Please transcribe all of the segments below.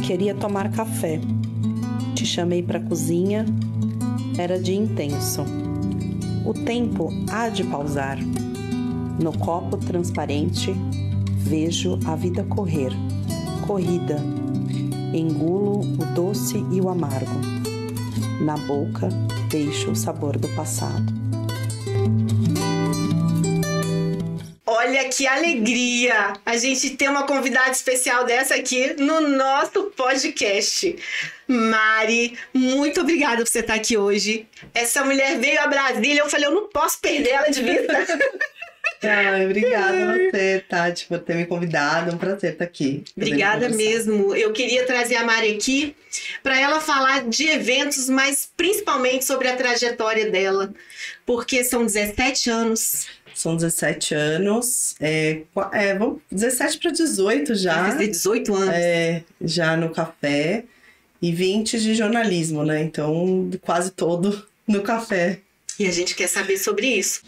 Queria tomar café. Te chamei para a cozinha. Era dia intenso. O tempo há de pausar. No copo transparente, vejo a vida correr. Corrida. Engulo o doce e o amargo. Na boca, deixo o sabor do passado. Olha que alegria a gente ter uma convidada especial dessa aqui no nosso podcast. Mari, muito obrigada por você estar aqui hoje. Essa mulher veio a Brasília, eu falei, eu não posso perder ela de vista. Obrigada a você, Tati, por ter me convidado. É um prazer estar aqui. Obrigada mesmo. Eu queria trazer a Mari aqui para ela falar de eventos, mas principalmente sobre a trajetória dela. Porque são 17 anos. São 17 anos, 17 para 18 já. Vai fazer 18 anos. Já no café e 20 de jornalismo, né? Então, quase todo no café. E a gente quer saber sobre isso.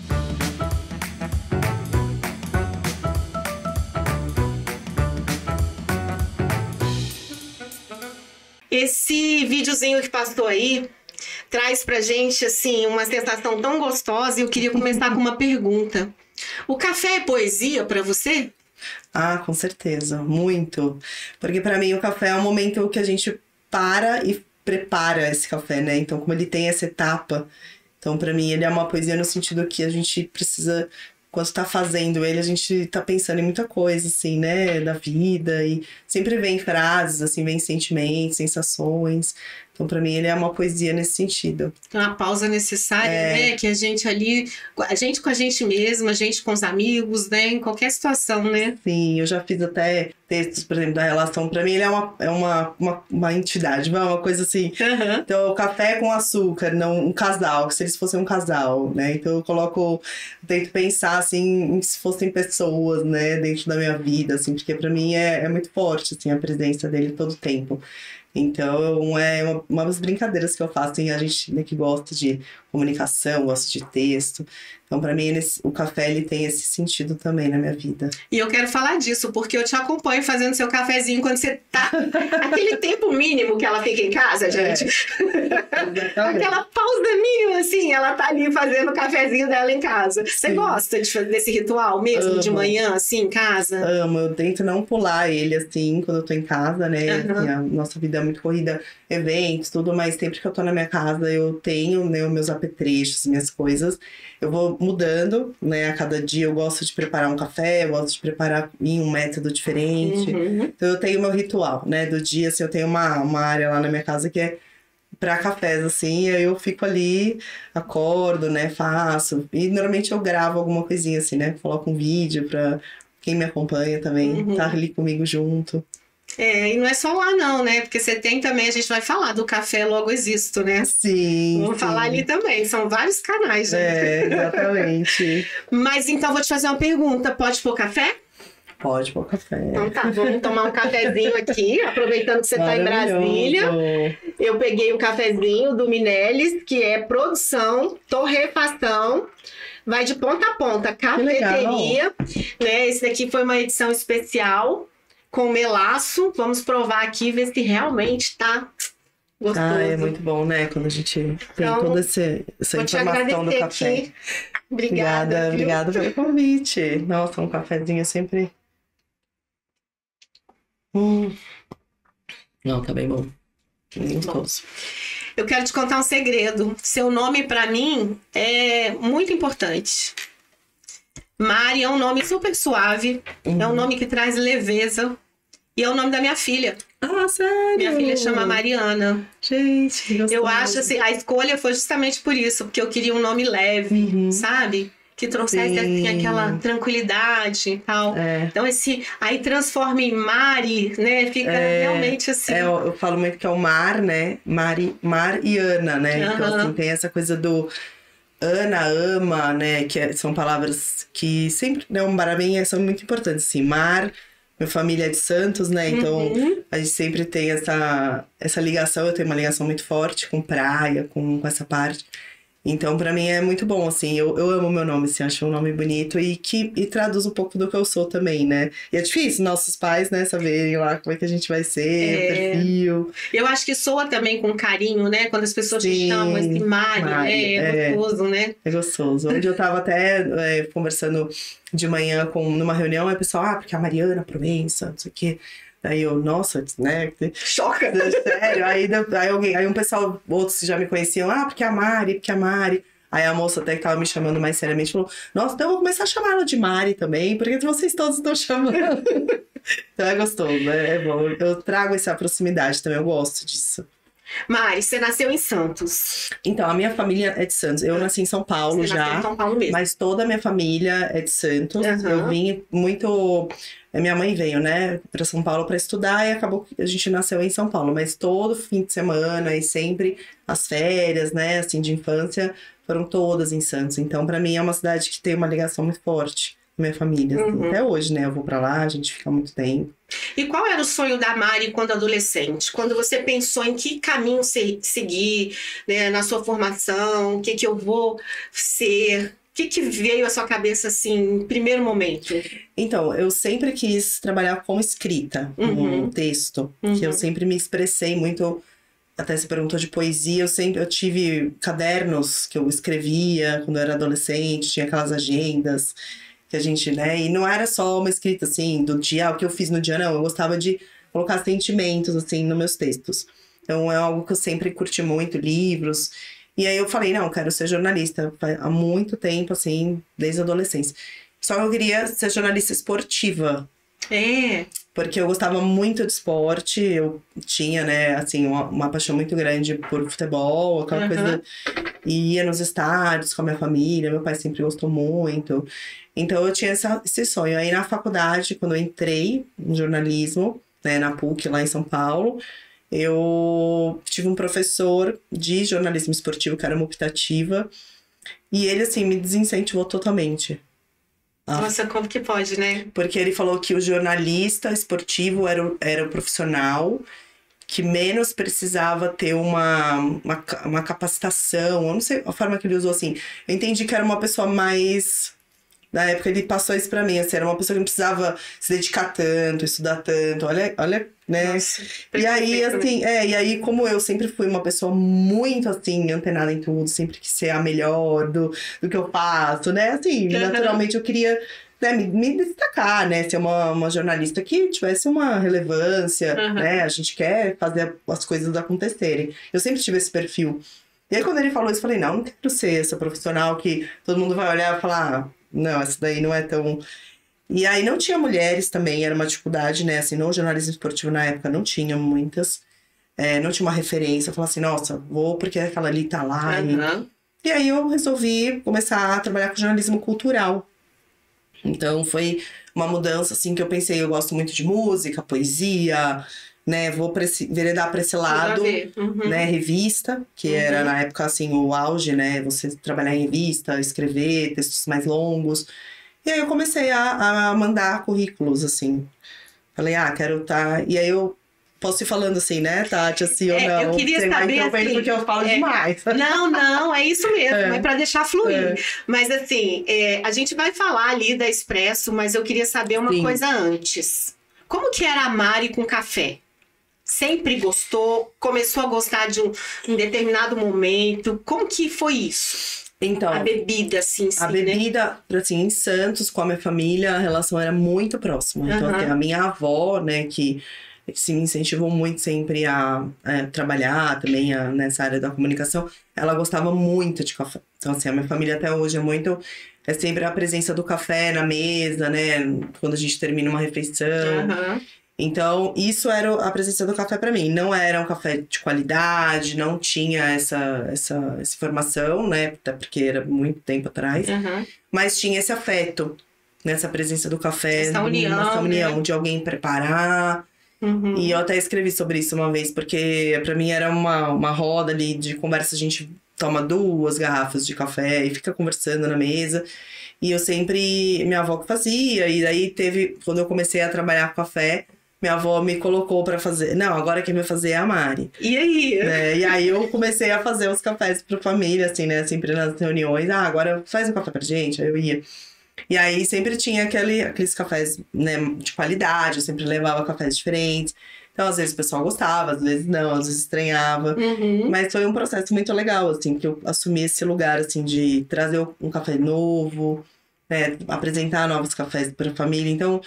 Esse videozinho que passou aí traz pra gente, assim, uma sensação tão gostosa. E eu queria começar com uma pergunta. O café é poesia pra você? Ah, com certeza. Muito. Porque pra mim o café é um momento que a gente para e prepara esse café, né? Então, como ele tem essa etapa, então pra mim ele é uma poesia no sentido que a gente precisa... Quando tá fazendo ele, a gente tá pensando em muita coisa, assim, né? Da vida. E sempre vem frases, assim, vem sentimentos, sensações. Então, pra mim, ele é uma poesia nesse sentido. Uma pausa necessária, né? Que a gente ali... A gente com a gente mesma, a gente com os amigos, né? Em qualquer situação, né? Sim, eu já fiz até textos, por exemplo, da relação. Pra mim, ele é uma entidade, uma coisa assim. Uhum. Então, o café com açúcar, não um casal. Se eles fossem um casal, né? Então, eu tento pensar, assim, se fossem pessoas, né? Dentro da minha vida, assim. Porque pra mim é muito forte, assim, a presença dele todo o tempo. Então, é uma das brincadeiras que eu faço. Tem a gente, né, que gosta de comunicação, gosta de texto. Então, pra mim, o café, ele tem esse sentido também na minha vida. E eu quero falar disso, porque eu te acompanho fazendo seu cafezinho quando você tá... Aquele tempo mínimo que ela fica em casa, gente. Aquela pausa mínima, assim, ela tá ali fazendo o cafezinho dela em casa. Você gosta de fazer esse ritual mesmo, Amo. De manhã, assim, em casa? Amo, eu tento não pular ele, assim, quando eu tô em casa, né? Uhum. Assim, a nossa vida é muito corrida, eventos, tudo, mas sempre que eu tô na minha casa, eu tenho, né, os meus apetrechos, minhas coisas. Eu vou mudando, né? A cada dia eu gosto de preparar um café, eu gosto de preparar em um método diferente. Uhum. Então eu tenho meu ritual, né? Do dia, assim, eu tenho uma área lá na minha casa que é pra cafés, assim, e aí eu fico ali, acordo, né? Faço. E normalmente eu gravo alguma coisinha, assim, né? Coloco um vídeo pra quem me acompanha também, tá ali comigo junto. E não é só lá não, né? Porque você tem também, a gente vai falar do Café Logo Existo, né? Sim. Vamos falar ali também, são vários canais, gente. Exatamente. Mas então vou te fazer uma pergunta, pode pôr café? Pode pôr café. Então tá, vamos tomar um cafezinho aqui, aproveitando que você tá em Brasília. Eu peguei um cafezinho do Minelis, que é produção, torrefação, vai de ponta a ponta, cafeteria, né? Esse daqui foi uma edição especial com melaço. Vamos provar aqui, ver se realmente tá gostoso. É muito bom, né? Quando a gente tem toda essa informação do café. Aqui. Obrigada pelo convite. Nossa, um cafezinho sempre... Não, tá bem bom. Bem gostoso. Eu quero te contar um segredo. Seu nome, pra mim, é muito importante. Mari é um nome super suave. É um nome que traz leveza. E é o nome da minha filha. Ah, sério? Minha filha chama Mariana. Gente, que gostoso. Eu acho assim, a escolha foi justamente por isso. Porque eu queria um nome leve, sabe? Que trouxesse assim, aquela tranquilidade e tal. Então aí transforma em Mari, né? Fica realmente assim. Eu falo muito que é o mar, né? Mar e Ana, né? Então assim, tem essa coisa do Ana, ama, né? São palavras que sempre, né? Para mim são muito importantes, assim. Mar, minha família é de Santos, né? Então a gente sempre tem essa ligação. Eu tenho uma ligação muito forte com praia, com essa parte. Então, pra mim é muito bom, assim, eu amo meu nome, assim, acho um nome bonito e traduz um pouco do que eu sou também, né? E é difícil nossos pais, né, saberem lá como é que a gente vai ser, o perfil. Eu acho que soa também com carinho, né? Quando as pessoas te chamam esse Mari, né? É gostoso, né? É gostoso. Onde eu tava até conversando de manhã numa reunião, aí o pessoal, porque a Mariana Provença, não sei o quê. Aí eu, nossa, né? Choca! Sério. Aí um pessoal, outros já me conheciam, porque a Mari. Aí a moça até que tava me chamando mais seriamente falou, nossa, então eu vou começar a chamar ela de Mari também, porque vocês todos estão chamando. Então é gostoso, né? É bom. Eu trago essa proximidade também, eu gosto disso. Mari, você nasceu em Santos. Então, a minha família é de Santos. Eu nasci em São Paulo Você nasceu em São Paulo mesmo. Mas toda a minha família é de Santos. Eu vim muito... Minha mãe veio, né, para São Paulo para estudar e acabou que a gente nasceu em São Paulo. Mas todo fim de semana e sempre as férias, né, assim, de infância, foram todas em Santos. Então, para mim, é uma cidade que tem uma ligação muito forte com minha família. Assim. Até hoje, né, eu vou para lá, a gente fica muito tempo. E qual era o sonho da Mari quando adolescente? Quando você pensou em que caminho seguir, né, na sua formação, o que eu vou ser? O que veio à sua cabeça, assim, em primeiro momento? Então, eu sempre quis trabalhar com escrita, com texto. Que eu sempre me expressei muito... Até você perguntou de poesia. Eu tive cadernos que eu escrevia quando eu era adolescente. Tinha aquelas agendas que a gente, né? E não era só uma escrita, assim, do dia, o que eu fiz no dia, não. Eu gostava de colocar sentimentos, assim, nos meus textos. Então, é algo que eu sempre curti muito, livros... E aí eu falei, não, eu quero ser jornalista há muito tempo, assim, desde a adolescência. Só que eu queria ser jornalista esportiva. Porque eu gostava muito de esporte, eu tinha, né, assim, uma paixão muito grande por futebol, aquela coisa... E ia nos estádios com a minha família, meu pai sempre gostou muito. Então eu tinha esse sonho. Aí na faculdade, quando eu entrei em jornalismo, né, na PUC, lá em São Paulo... Eu tive um professor de jornalismo esportivo, que era uma optativa, e ele, assim, me desincentivou totalmente. Nossa, como que pode, né? Porque ele falou que o jornalista esportivo era o profissional que menos precisava ter uma capacitação, eu não sei a forma que ele usou, assim. Eu entendi que era uma pessoa mais... Na época ele passou isso pra mim, assim, era uma pessoa que não precisava se dedicar tanto, estudar tanto, olha, né? Nossa, e aí, assim, e aí como eu sempre fui uma pessoa muito, assim, antenada em tudo, sempre quis ser a melhor do que eu faço, né? Assim, naturalmente eu queria, né, me destacar, né? Ser uma jornalista que tivesse uma relevância, né? A gente quer fazer as coisas acontecerem. Eu sempre tive esse perfil. E aí quando ele falou isso, eu falei, não quero ser essa profissional que todo mundo vai olhar e falar... Não, essa daí não é tão... E aí não tinha mulheres também, era uma dificuldade, né? Assim, no jornalismo esportivo na época não tinha muitas. Não tinha uma referência. Eu falava assim, nossa, vou porque aquela ali tá lá. E aí eu resolvi começar a trabalhar com jornalismo cultural. Então foi uma mudança, assim, que eu pensei, eu gosto muito de música, poesia... Né, vou veredar para esse lado, né, revista, que era na época, assim, o auge, né, você trabalhar em revista, escrever textos mais longos. E aí eu comecei a mandar currículos, assim. Falei, quero estar... E aí eu posso ir falando assim, né, Tati, assim ou não? Eu queria saber, assim... Porque eu falo demais. Não, é isso mesmo, é para deixar fluir. Mas, assim, a gente vai falar ali da Expresso, mas eu queria saber uma coisa antes. Como que era a Mari com café? Sempre gostou? Começou a gostar de um determinado momento? Como que foi isso? Então, a bebida, assim, a bebida, né? Assim, em Santos, com a minha família, a relação era muito próxima. Então, até a minha avó, né, que se me incentivou muito sempre a trabalhar também nessa área da comunicação, ela gostava muito de café. Então, assim, a minha família até hoje é sempre a presença do café na mesa, né, quando a gente termina uma refeição. Então, isso era a presença do café para mim. Não era um café de qualidade, não tinha essa informação, né? Até porque era muito tempo atrás. Mas tinha esse afeto, nessa presença do café. Essa união, né? De alguém preparar. E eu até escrevi sobre isso uma vez, porque para mim era uma roda ali de conversa. A gente toma 2 garrafas de café e fica conversando na mesa. E eu sempre... Minha avó que fazia. E daí quando eu comecei a trabalhar com café... minha avó me colocou pra fazer. Não, agora quem vai fazer é a Mari. E aí? E aí eu comecei a fazer os cafés pra família, assim, né? Sempre nas reuniões. Agora faz um café pra gente. Aí eu ia. E aí sempre tinha aqueles cafés, né, de qualidade. Eu sempre levava cafés diferentes. Então, às vezes o pessoal gostava, às vezes não, às vezes estranhava. Mas foi um processo muito legal, assim, que eu assumi esse lugar, assim, de trazer um café novo, né, apresentar novos cafés para a família. Então,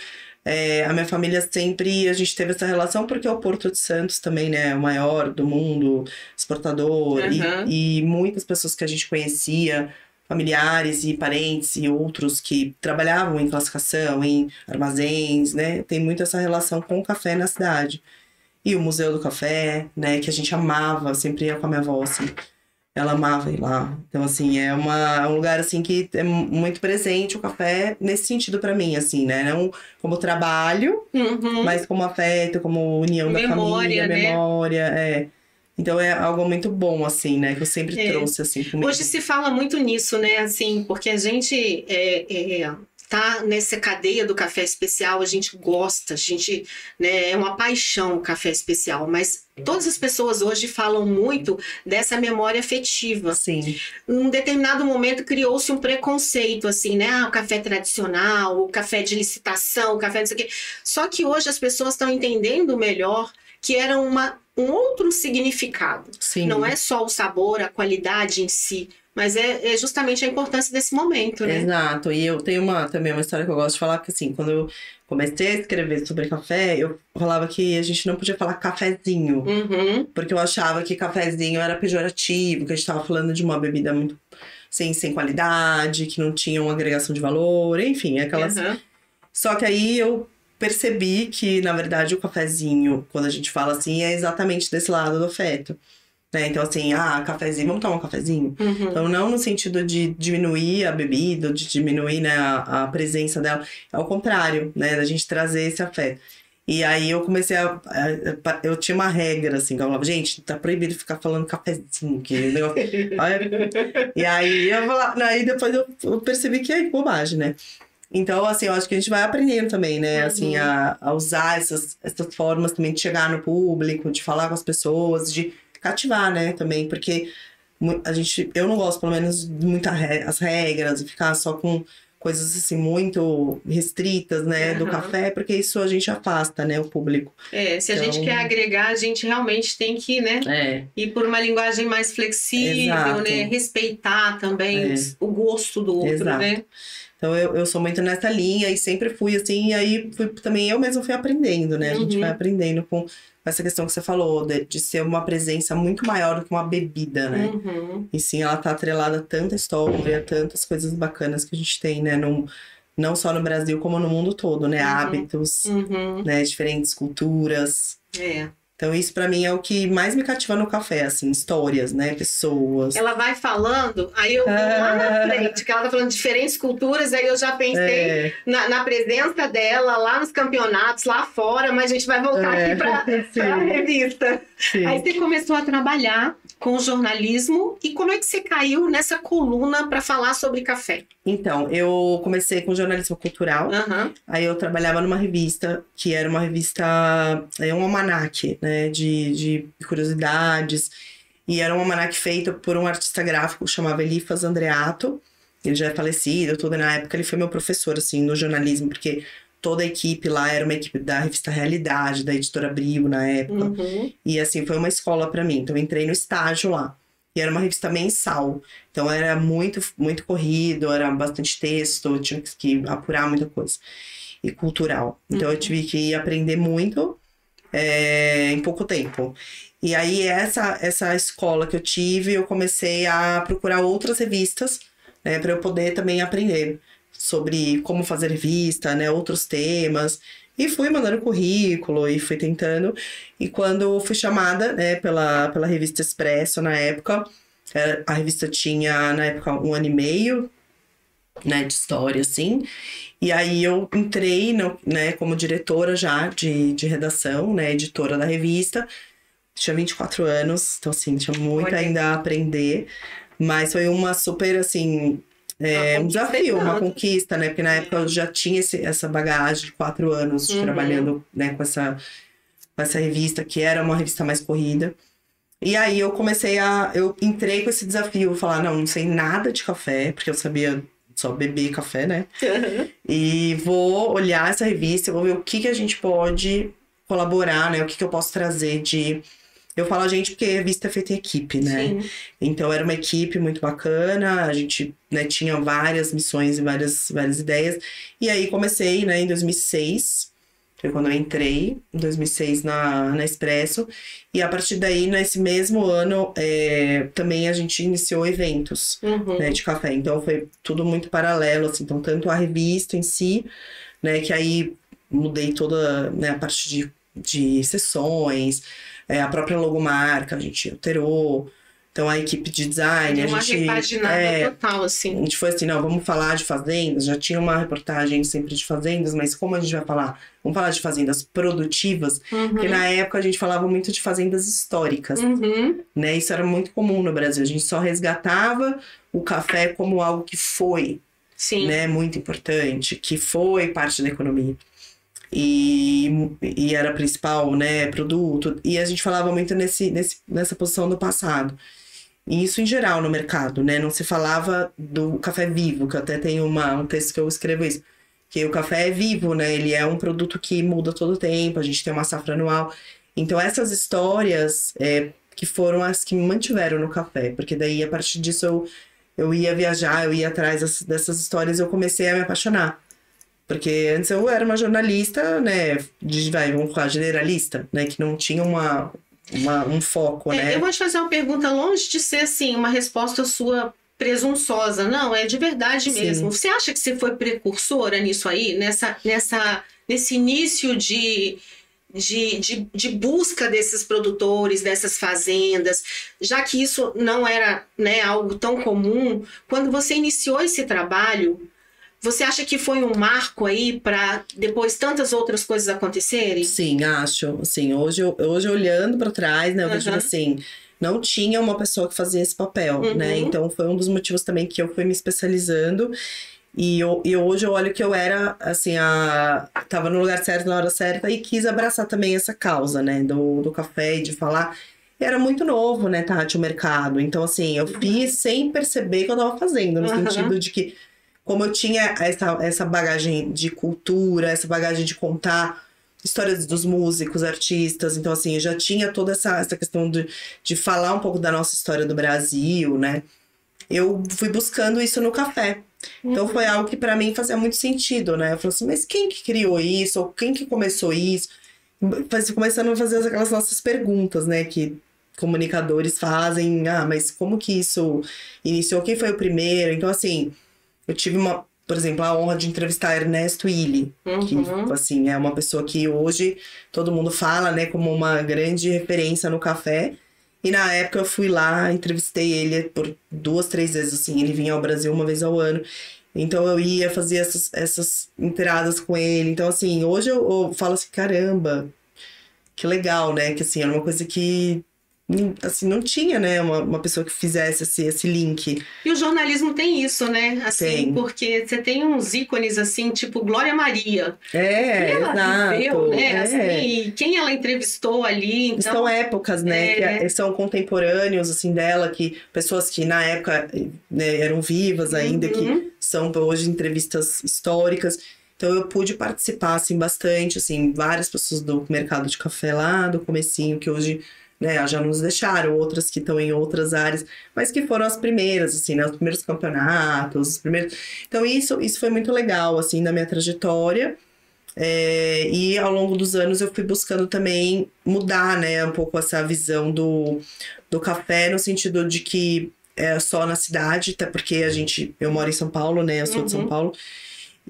a minha família sempre, a gente teve essa relação, porque o Porto de Santos também, né, é o maior do mundo, exportador, e muitas pessoas que a gente conhecia, familiares e parentes e outros que trabalhavam em classificação, em armazéns, né, tem muito essa relação com o café na cidade. E o Museu do Café, né, que a gente amava, sempre ia com a minha avó, assim. Ela amava ir lá. Então, assim, é um lugar, assim, que é muito presente o café nesse sentido pra mim, assim, né? Não como trabalho, mas como afeto, como união da família, né? Memória, Então, é algo muito bom, assim, né? Que eu sempre trouxe, assim, comigo. Hoje se fala muito nisso, né? Assim, porque a gente tá nessa cadeia do café especial, a gente gosta, a gente, né, é uma paixão o café especial, mas todas as pessoas hoje falam muito dessa memória afetiva. Sim. Num determinado momento criou-se um preconceito, assim, né? O café tradicional, o café de licitação, o café não sei o quê. Só que hoje as pessoas estão entendendo melhor que era um outro significado. Sim. Não é só o sabor, a qualidade em si, mas é justamente a importância desse momento, né? Exato. E eu tenho também uma história que eu gosto de falar, que assim, quando eu comecei a escrever sobre café, eu falava que a gente não podia falar cafezinho. Porque eu achava que cafezinho era pejorativo, que a gente estava falando de uma bebida muito sem qualidade, que não tinha uma agregação de valor, enfim, aquelas... Só que aí eu percebi que, na verdade, o cafezinho, quando a gente fala assim, é exatamente desse lado do afeto. Né? Então, assim, cafezinho, vamos tomar um cafezinho? Então, não no sentido de diminuir a bebida, de diminuir, né, a presença dela. Ao contrário, né, da gente trazer esse afeto. E aí eu comecei eu tinha uma regra, assim, que eu falava, gente, tá proibido ficar falando cafezinho, que negócio... E aí aí depois eu percebi que é bobagem, né? Então, assim, eu acho que a gente vai aprendendo também, né? Assim, a usar essas formas também de chegar no público, de falar com as pessoas, de cativar, né, também, porque eu não gosto, pelo menos, de as regras, de ficar só com coisas, assim, muito restritas, né, do café, porque isso a gente afasta, né, o público. Se a gente quer agregar, a gente realmente tem que, né, ir por uma linguagem mais flexível, né, respeitar também o gosto do outro, né. Então, eu sou muito nessa linha e sempre fui assim, e aí também eu mesma fui aprendendo, né, a gente vai aprendendo com essa questão que você falou, de ser uma presença muito maior do que uma bebida, né? E sim, ela tá atrelada a tanta história, tantas coisas bacanas que a gente tem, né? Não só no Brasil, como no mundo todo, né? Hábitos, né? Diferentes culturas. Então, isso pra mim é o que mais me cativa no café, assim, histórias, né? Pessoas. Ela vai falando, aí eu vou lá na frente, que ela tá falando de diferentes culturas, aí eu já pensei na presença dela lá nos campeonatos, lá fora, mas a gente vai voltar aqui pra revista. Sim. Aí você começou a trabalhar com jornalismo, e como é que você caiu nessa coluna para falar sobre café? Então, eu comecei com jornalismo cultural, aí eu trabalhava numa revista, que era uma revista, um almanaque, né, de curiosidades, e era um almanaque feito por um artista gráfico que chamava Elifas Andreato. Ele já é falecido, tudo. Na época ele foi meu professor, assim, no jornalismo, porque toda a equipe lá era uma equipe da revista Realidade, da editora Abril na época. E assim, foi uma escola pra mim. Então eu entrei no estágio lá. E era uma revista mensal. Então era muito, muito corrido, era bastante texto, eu tinha que apurar muita coisa. E cultural. Então eu tive que aprender muito em pouco tempo. E aí essa escola que eu tive, eu comecei a procurar outras revistas, né, para eu poder também aprender sobre como fazer revista, né, outros temas. E fui mandando currículo e fui tentando. E quando fui chamada, né, pela revista Expresso, na época, a revista tinha, na época, 1 ano e meio, né, de história, assim. E aí eu entrei, né, como diretora já de redação, né, editora da revista. Tinha 24 anos, então, assim, tinha muito ainda a aprender. Mas foi uma super, assim... um desafio, uma conquista, né? Porque na época eu já tinha essa bagagem de 4 anos trabalhando, né, com essa revista, que era uma revista mais corrida. E aí eu entrei com esse desafio, falar, não sei nada de café, porque eu sabia só beber café, né? E vou olhar essa revista, vou ver o que a gente pode colaborar, né? O que eu posso trazer de... Eu falo a gente porque a revista é feita em equipe, né? Sim. Então era uma equipe muito bacana, a gente, né, tinha várias missões e várias ideias. E aí comecei, né, em 2006, foi quando eu entrei, em 2006 na Expresso. E a partir daí, nesse mesmo ano, também a gente iniciou eventos, né, de café. Então foi tudo muito paralelo, assim. Então tanto a revista em si, né, que aí mudei toda, né, a parte de sessões, a própria logomarca, a gente alterou. Então, a equipe de design, uma repaginada total, assim. A gente foi assim, não, vamos falar de fazendas. Já tinha uma reportagem sempre de fazendas, mas como a gente vai falar? Vamos falar de fazendas produtivas, porque na época a gente falava muito de fazendas históricas, né? Isso era muito comum no Brasil. A gente só resgatava o café como algo que foi, né, muito importante, que foi parte da economia. E era principal, né, produto. E a gente falava muito nessa posição do passado. E isso em geral no mercado, né? Não se falava do café vivo, que eu até tenho um texto que eu escrevo isso. Que o café é vivo, né? Ele é um produto que muda todo o tempo, a gente tem uma safra anual. Então essas histórias que foram as que me mantiveram no café. Porque daí, a partir disso, eu ia viajar, eu ia atrás dessas histórias e eu comecei a me apaixonar. Porque antes eu era uma jornalista, né? Vamos falar, generalista, né? Que não tinha um foco, né? Eu vou te fazer uma pergunta longe de ser, assim, uma resposta sua presunçosa. Não, é de verdade mesmo. Você acha que você foi precursora nisso aí? Nesse início de busca desses produtores, dessas fazendas, já que isso não era, né, algo tão comum. Quando você iniciou esse trabalho, você acha que foi um marco aí para depois tantas outras coisas acontecerem? Sim, acho. Assim, hoje olhando para trás, né, eu vejo assim, não tinha uma pessoa que fazia esse papel, né? Então foi um dos motivos também que eu fui me especializando. E hoje eu olho que eu era, assim, tava no lugar certo, na hora certa, e quis abraçar também essa causa, né, do café e de falar. E era muito novo, né, Tati, o mercado. Então, assim, eu fiz sem perceber que eu tava fazendo, no sentido de que, como eu tinha essa bagagem de cultura, essa bagagem de contar histórias dos músicos, artistas. Então, assim, eu já tinha toda essa questão de falar um pouco da nossa história do Brasil, né? Eu fui buscando isso no café. Então, foi algo que para mim fazia muito sentido, né? Eu falei assim, mas quem que criou isso? Ou quem que começou isso? Começando a fazer aquelas nossas perguntas, né? Que comunicadores fazem. Mas como que isso iniciou? Quem foi o primeiro? Então, assim... Eu tive por exemplo, a honra de entrevistar Ernesto Illy, que, assim, é uma pessoa que hoje todo mundo fala, né, como uma grande referência no café. E na época eu fui lá, entrevistei ele por 2, 3 vezes, assim, ele vinha ao Brasil uma vez ao ano. Então eu ia fazer essas inteiradas com ele. Então, assim, hoje eu falo assim, caramba, que legal, né, que assim, era uma coisa que... assim, não tinha, né, uma pessoa que fizesse esse link. E o jornalismo tem isso, né? Assim, porque você tem uns ícones, assim, tipo Glória Maria. Ela viveu, né? Assim, quem ela entrevistou ali. Então... São épocas, né? Que são contemporâneos, assim, dela, que pessoas que na época, né, eram vivas ainda, que são hoje entrevistas históricas. Então eu pude participar, assim, bastante, assim, várias pessoas do mercado de café lá, do comecinho, que hoje... né, já nos deixaram, outras que estão em outras áreas, mas que foram as primeiras, assim, né, os primeiros campeonatos, os primeiros... Então isso foi muito legal, assim, na minha trajetória, e ao longo dos anos eu fui buscando também mudar, né, um pouco essa visão do café, no sentido de que é só na cidade, até porque eu moro em São Paulo, né, eu sou de São Paulo.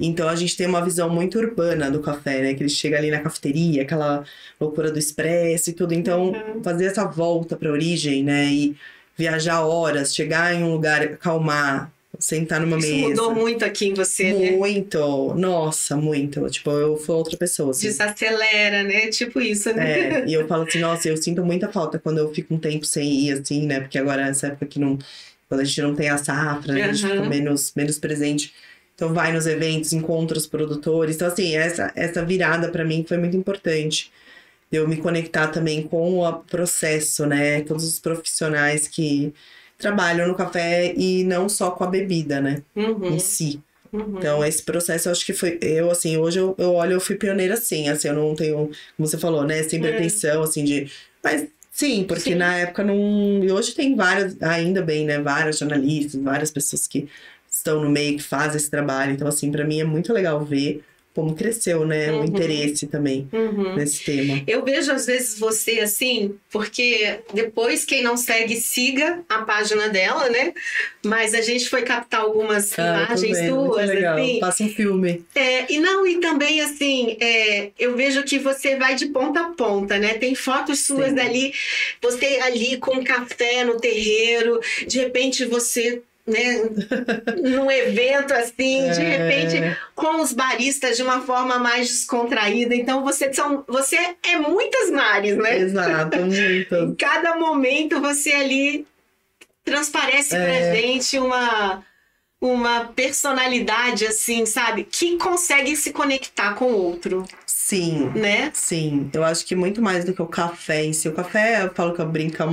Então, a gente tem uma visão muito urbana do café, né? Que ele chega ali na cafeteria, aquela loucura do expresso e tudo. Então, fazer essa volta para a origem, né? E viajar horas, chegar em um lugar, acalmar, sentar numa mesa. Isso mudou muito aqui em você, né? Muito. Nossa, muito. Tipo, eu fui outra pessoa, assim. Desacelera, né? Tipo isso, né? E eu falo assim, nossa, eu sinto muita falta quando eu fico um tempo sem ir, assim, né? Porque agora, nessa época que quando a gente não tem a safra, a gente fica menos presente. Então vai nos eventos, encontra os produtores. Então assim, essa virada para mim foi muito importante. Eu me conectar também com o processo, né? Todos os profissionais que trabalham no café e não só com a bebida, né? Em si. Então, esse processo, eu acho que foi... Eu, assim, hoje eu olho, eu fui pioneira, assim. Assim, eu não tenho, como você falou, né? Sem pretensão, assim, de... Mas, sim, porque na época não... E hoje tem várias, ainda bem, né? Vários jornalistas, várias pessoas que estão no meio, que fazem esse trabalho. Então, assim, pra mim é muito legal ver como cresceu, né? O interesse também nesse tema. Eu vejo, às vezes, você assim, porque depois, quem não segue, siga a página dela, né? Mas a gente foi captar algumas imagens suas, assim. Passa um filme. E também, assim, eu vejo que você vai de ponta a ponta, né? Tem fotos suas ali, você ali com café no terreiro, de repente você... né? Num evento assim, de repente, com os baristas de uma forma mais descontraída. Então, você é muitas Maris, né? Exato, muito. Em cada momento, você ali transparece pra gente uma personalidade, assim, sabe? Que consegue se conectar com o outro. Sim, né? Sim. Eu acho que muito mais do que o café em si. O café, eu falo que eu brinco, é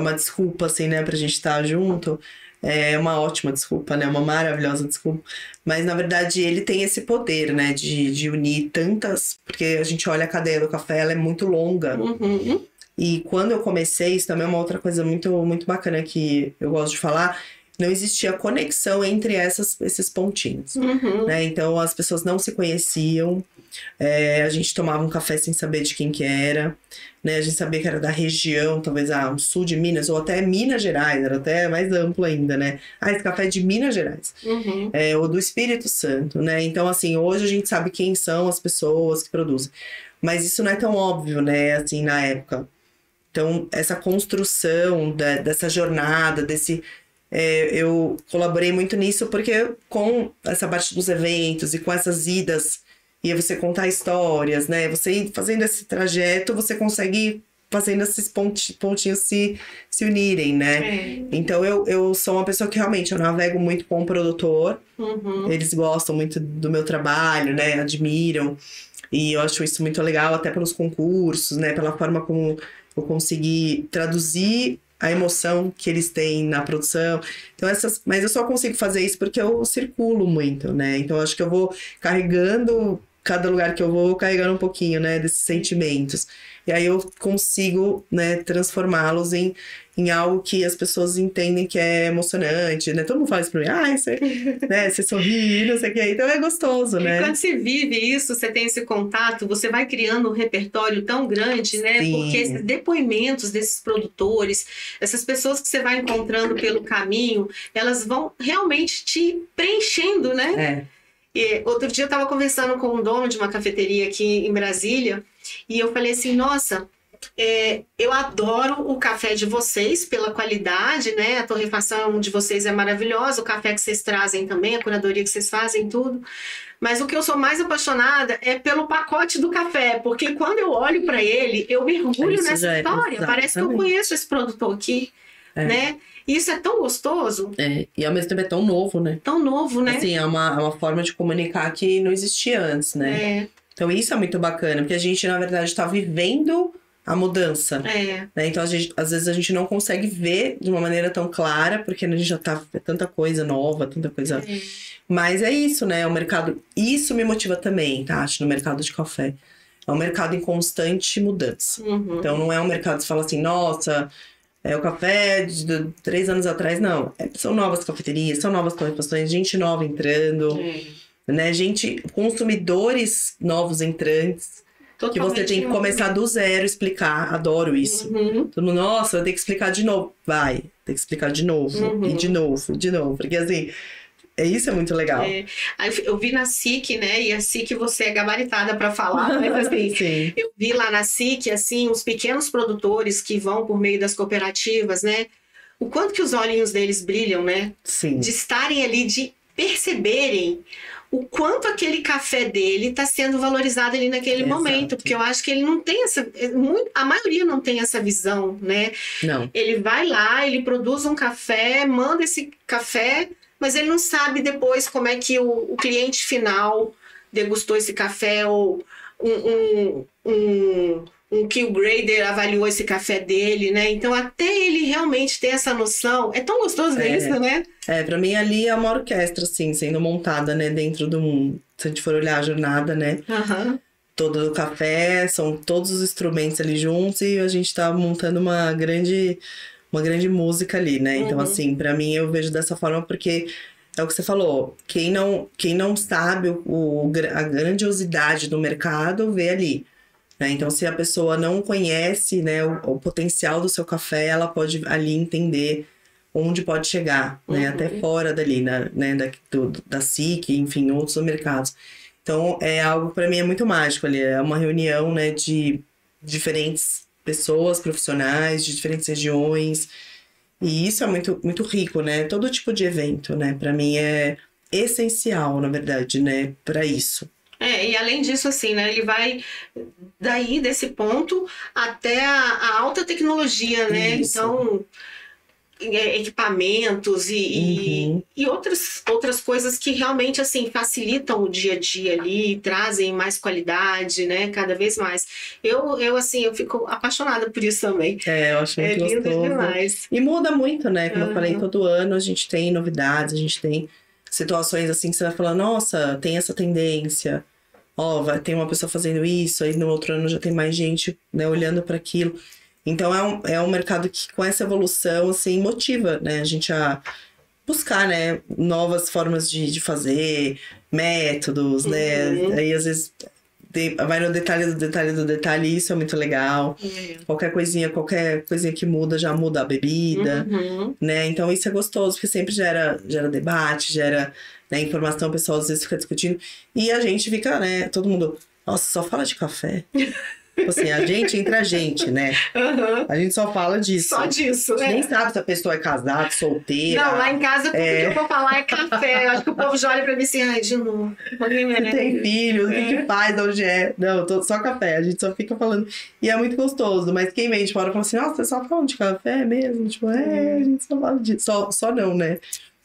uma desculpa, assim, né? Pra gente estar junto. É uma ótima desculpa, né? Uma maravilhosa desculpa. Mas, na verdade, ele tem esse poder, né? De unir tantas... Porque a gente olha a cadeia do café, ela é muito longa. E quando eu comecei, isso também é uma outra coisa muito, muito bacana que eu gosto de falar. Não existia conexão entre esses pontinhos. Né? Então, as pessoas não se conheciam. A gente tomava um café sem saber de quem que era, né? A gente sabia que era da região, talvez o sul de Minas, ou até Minas Gerais, era até mais amplo ainda, né? Esse café é de Minas Gerais, ou do Espírito Santo, né? Então, assim, hoje a gente sabe quem são as pessoas que produzem, mas isso não é tão óbvio, né? Assim, na época. Então, essa construção dessa jornada, eu colaborei muito nisso, porque com essa parte dos eventos e com essas idas, e você contar histórias, né? Você ir fazendo esse trajeto, você consegue ir fazendo esses pontinhos se unirem, né? Então, eu sou uma pessoa que realmente eu navego muito com o produtor. Eles gostam muito do meu trabalho, né? Admiram. E eu acho isso muito legal, até pelos concursos, né? Pela forma como eu consegui traduzir a emoção que eles têm na produção. Então, mas eu só consigo fazer isso porque eu circulo muito, né? Então, eu acho que eu vou carregando... Cada lugar que eu vou carregando um pouquinho, né, desses sentimentos. E aí eu consigo, né, transformá-los em algo que as pessoas entendem que é emocionante, né? Todo mundo fala isso pra mim, você sorri, não sei o que. Então é gostoso, né? E quando você vive isso, você tem esse contato, você vai criando um repertório tão grande, né? Sim. Porque esses depoimentos desses produtores, essas pessoas que você vai encontrando pelo caminho, elas vão realmente te preenchendo, né? E outro dia eu estava conversando com um dono de uma cafeteria aqui em Brasília e eu falei assim, nossa, eu adoro o café de vocês pela qualidade, né? A torrefação de vocês é maravilhosa, o café que vocês trazem também, a curadoria que vocês fazem, tudo. Mas o que eu sou mais apaixonada é pelo pacote do café, porque quando eu olho para ele, eu mergulho nessa história. Parece que eu conheço esse produtor aqui, né? Isso é tão gostoso. E ao mesmo tempo é tão novo, né? Tão novo, né? Assim, é uma forma de comunicar que não existia antes, né? Então isso é muito bacana, porque a gente, na verdade, está vivendo a mudança. Né? Então, às vezes a gente não consegue ver de uma maneira tão clara, porque a gente já tá tanta coisa nova, tanta coisa... Mas é isso, né? O mercado... Isso me motiva também, tá? Acho, no mercado de café. É um mercado em constante mudança. Então, não é um mercado que você fala assim, nossa... o café de 3 anos atrás, não. São novas cafeterias, são novas torrefações, gente nova entrando, né? Consumidores novos entrantes, totalmente, que você tem que começar do zero, explicar. Adoro isso. Todo mundo, nossa, vai ter que explicar de novo. Vai, tem que explicar de novo. E de novo. Porque assim... Isso é muito legal. Eu vi na SIC, né? E a SIC você é gabaritada para falar, mas assim, eu vi lá na SIC, assim, os pequenos produtores que vão por meio das cooperativas, né? O quanto que os olhinhos deles brilham, né? Sim. De estarem ali, de perceberem o quanto aquele café dele está sendo valorizado ali naquele momento, porque eu acho que ele não tem a maioria não tem essa visão, né? Não. Ele vai lá, ele produz um café, manda esse café, mas ele não sabe depois como é que o cliente final degustou esse café, ou um Q Grader avaliou esse café dele, né? Então, até ele realmente ter essa noção, é tão gostoso ver isso, né? Pra mim ali é uma orquestra, assim, sendo montada, né? Dentro se a gente for olhar a jornada, né? Todo o café, são todos os instrumentos ali juntos e a gente tá montando uma grande música ali, né? Então, assim, pra mim eu vejo dessa forma porque é o que você falou, quem não sabe a grandiosidade do mercado vê ali. Então, se a pessoa não conhece, né, o potencial do seu café, ela pode ali entender onde pode chegar, né, até fora dali, né, da SIC, enfim, outros mercados. Então, é algo, para mim, é muito mágico ali. É uma reunião, né, de diferentes pessoas profissionais, de diferentes regiões. E isso é muito, muito rico, né? Todo tipo de evento, né, para mim é essencial, na verdade, né, para isso. E além disso, assim, né, ele vai daí, desse ponto, até a alta tecnologia, né? Isso. Então, equipamentos e outras coisas que realmente, assim, facilitam o dia a dia ali, trazem mais qualidade, né? Cada vez mais. Assim, eu fico apaixonada por isso também. Eu acho muito gostoso. É lindo demais. E muda muito, né? Como eu falei, todo ano a gente tem novidades, a gente tem situações assim que você vai falar, nossa, tem essa tendência. Tem uma pessoa fazendo isso, aí no outro ano já tem mais gente, né, olhando para aquilo. Então é um mercado que com essa evolução assim motiva, né, a gente a buscar, né, novas formas de fazer, métodos, né. Aí às vezes vai no detalhe, e isso é muito legal. Qualquer coisinha que muda, já muda a bebida, né? Então isso é gostoso, porque sempre gera debate, gera, né, informação, o pessoal às vezes fica discutindo. E a gente fica, né, todo mundo, nossa, só fala de café. Assim, entre a gente, né? A gente só fala disso. Só disso, A gente nem sabe se a pessoa é casada, solteira. Não, lá em casa tudo que eu vou falar é café. Eu acho que o povo já olha pra mim assim, ai, de novo. Tem filhos, o que faz, onde é. Não, só café, a gente só fica falando. E é muito gostoso, mas quem vem de fora fala assim, nossa, você só fala de café mesmo? Tipo, a gente só fala disso. Só não, né?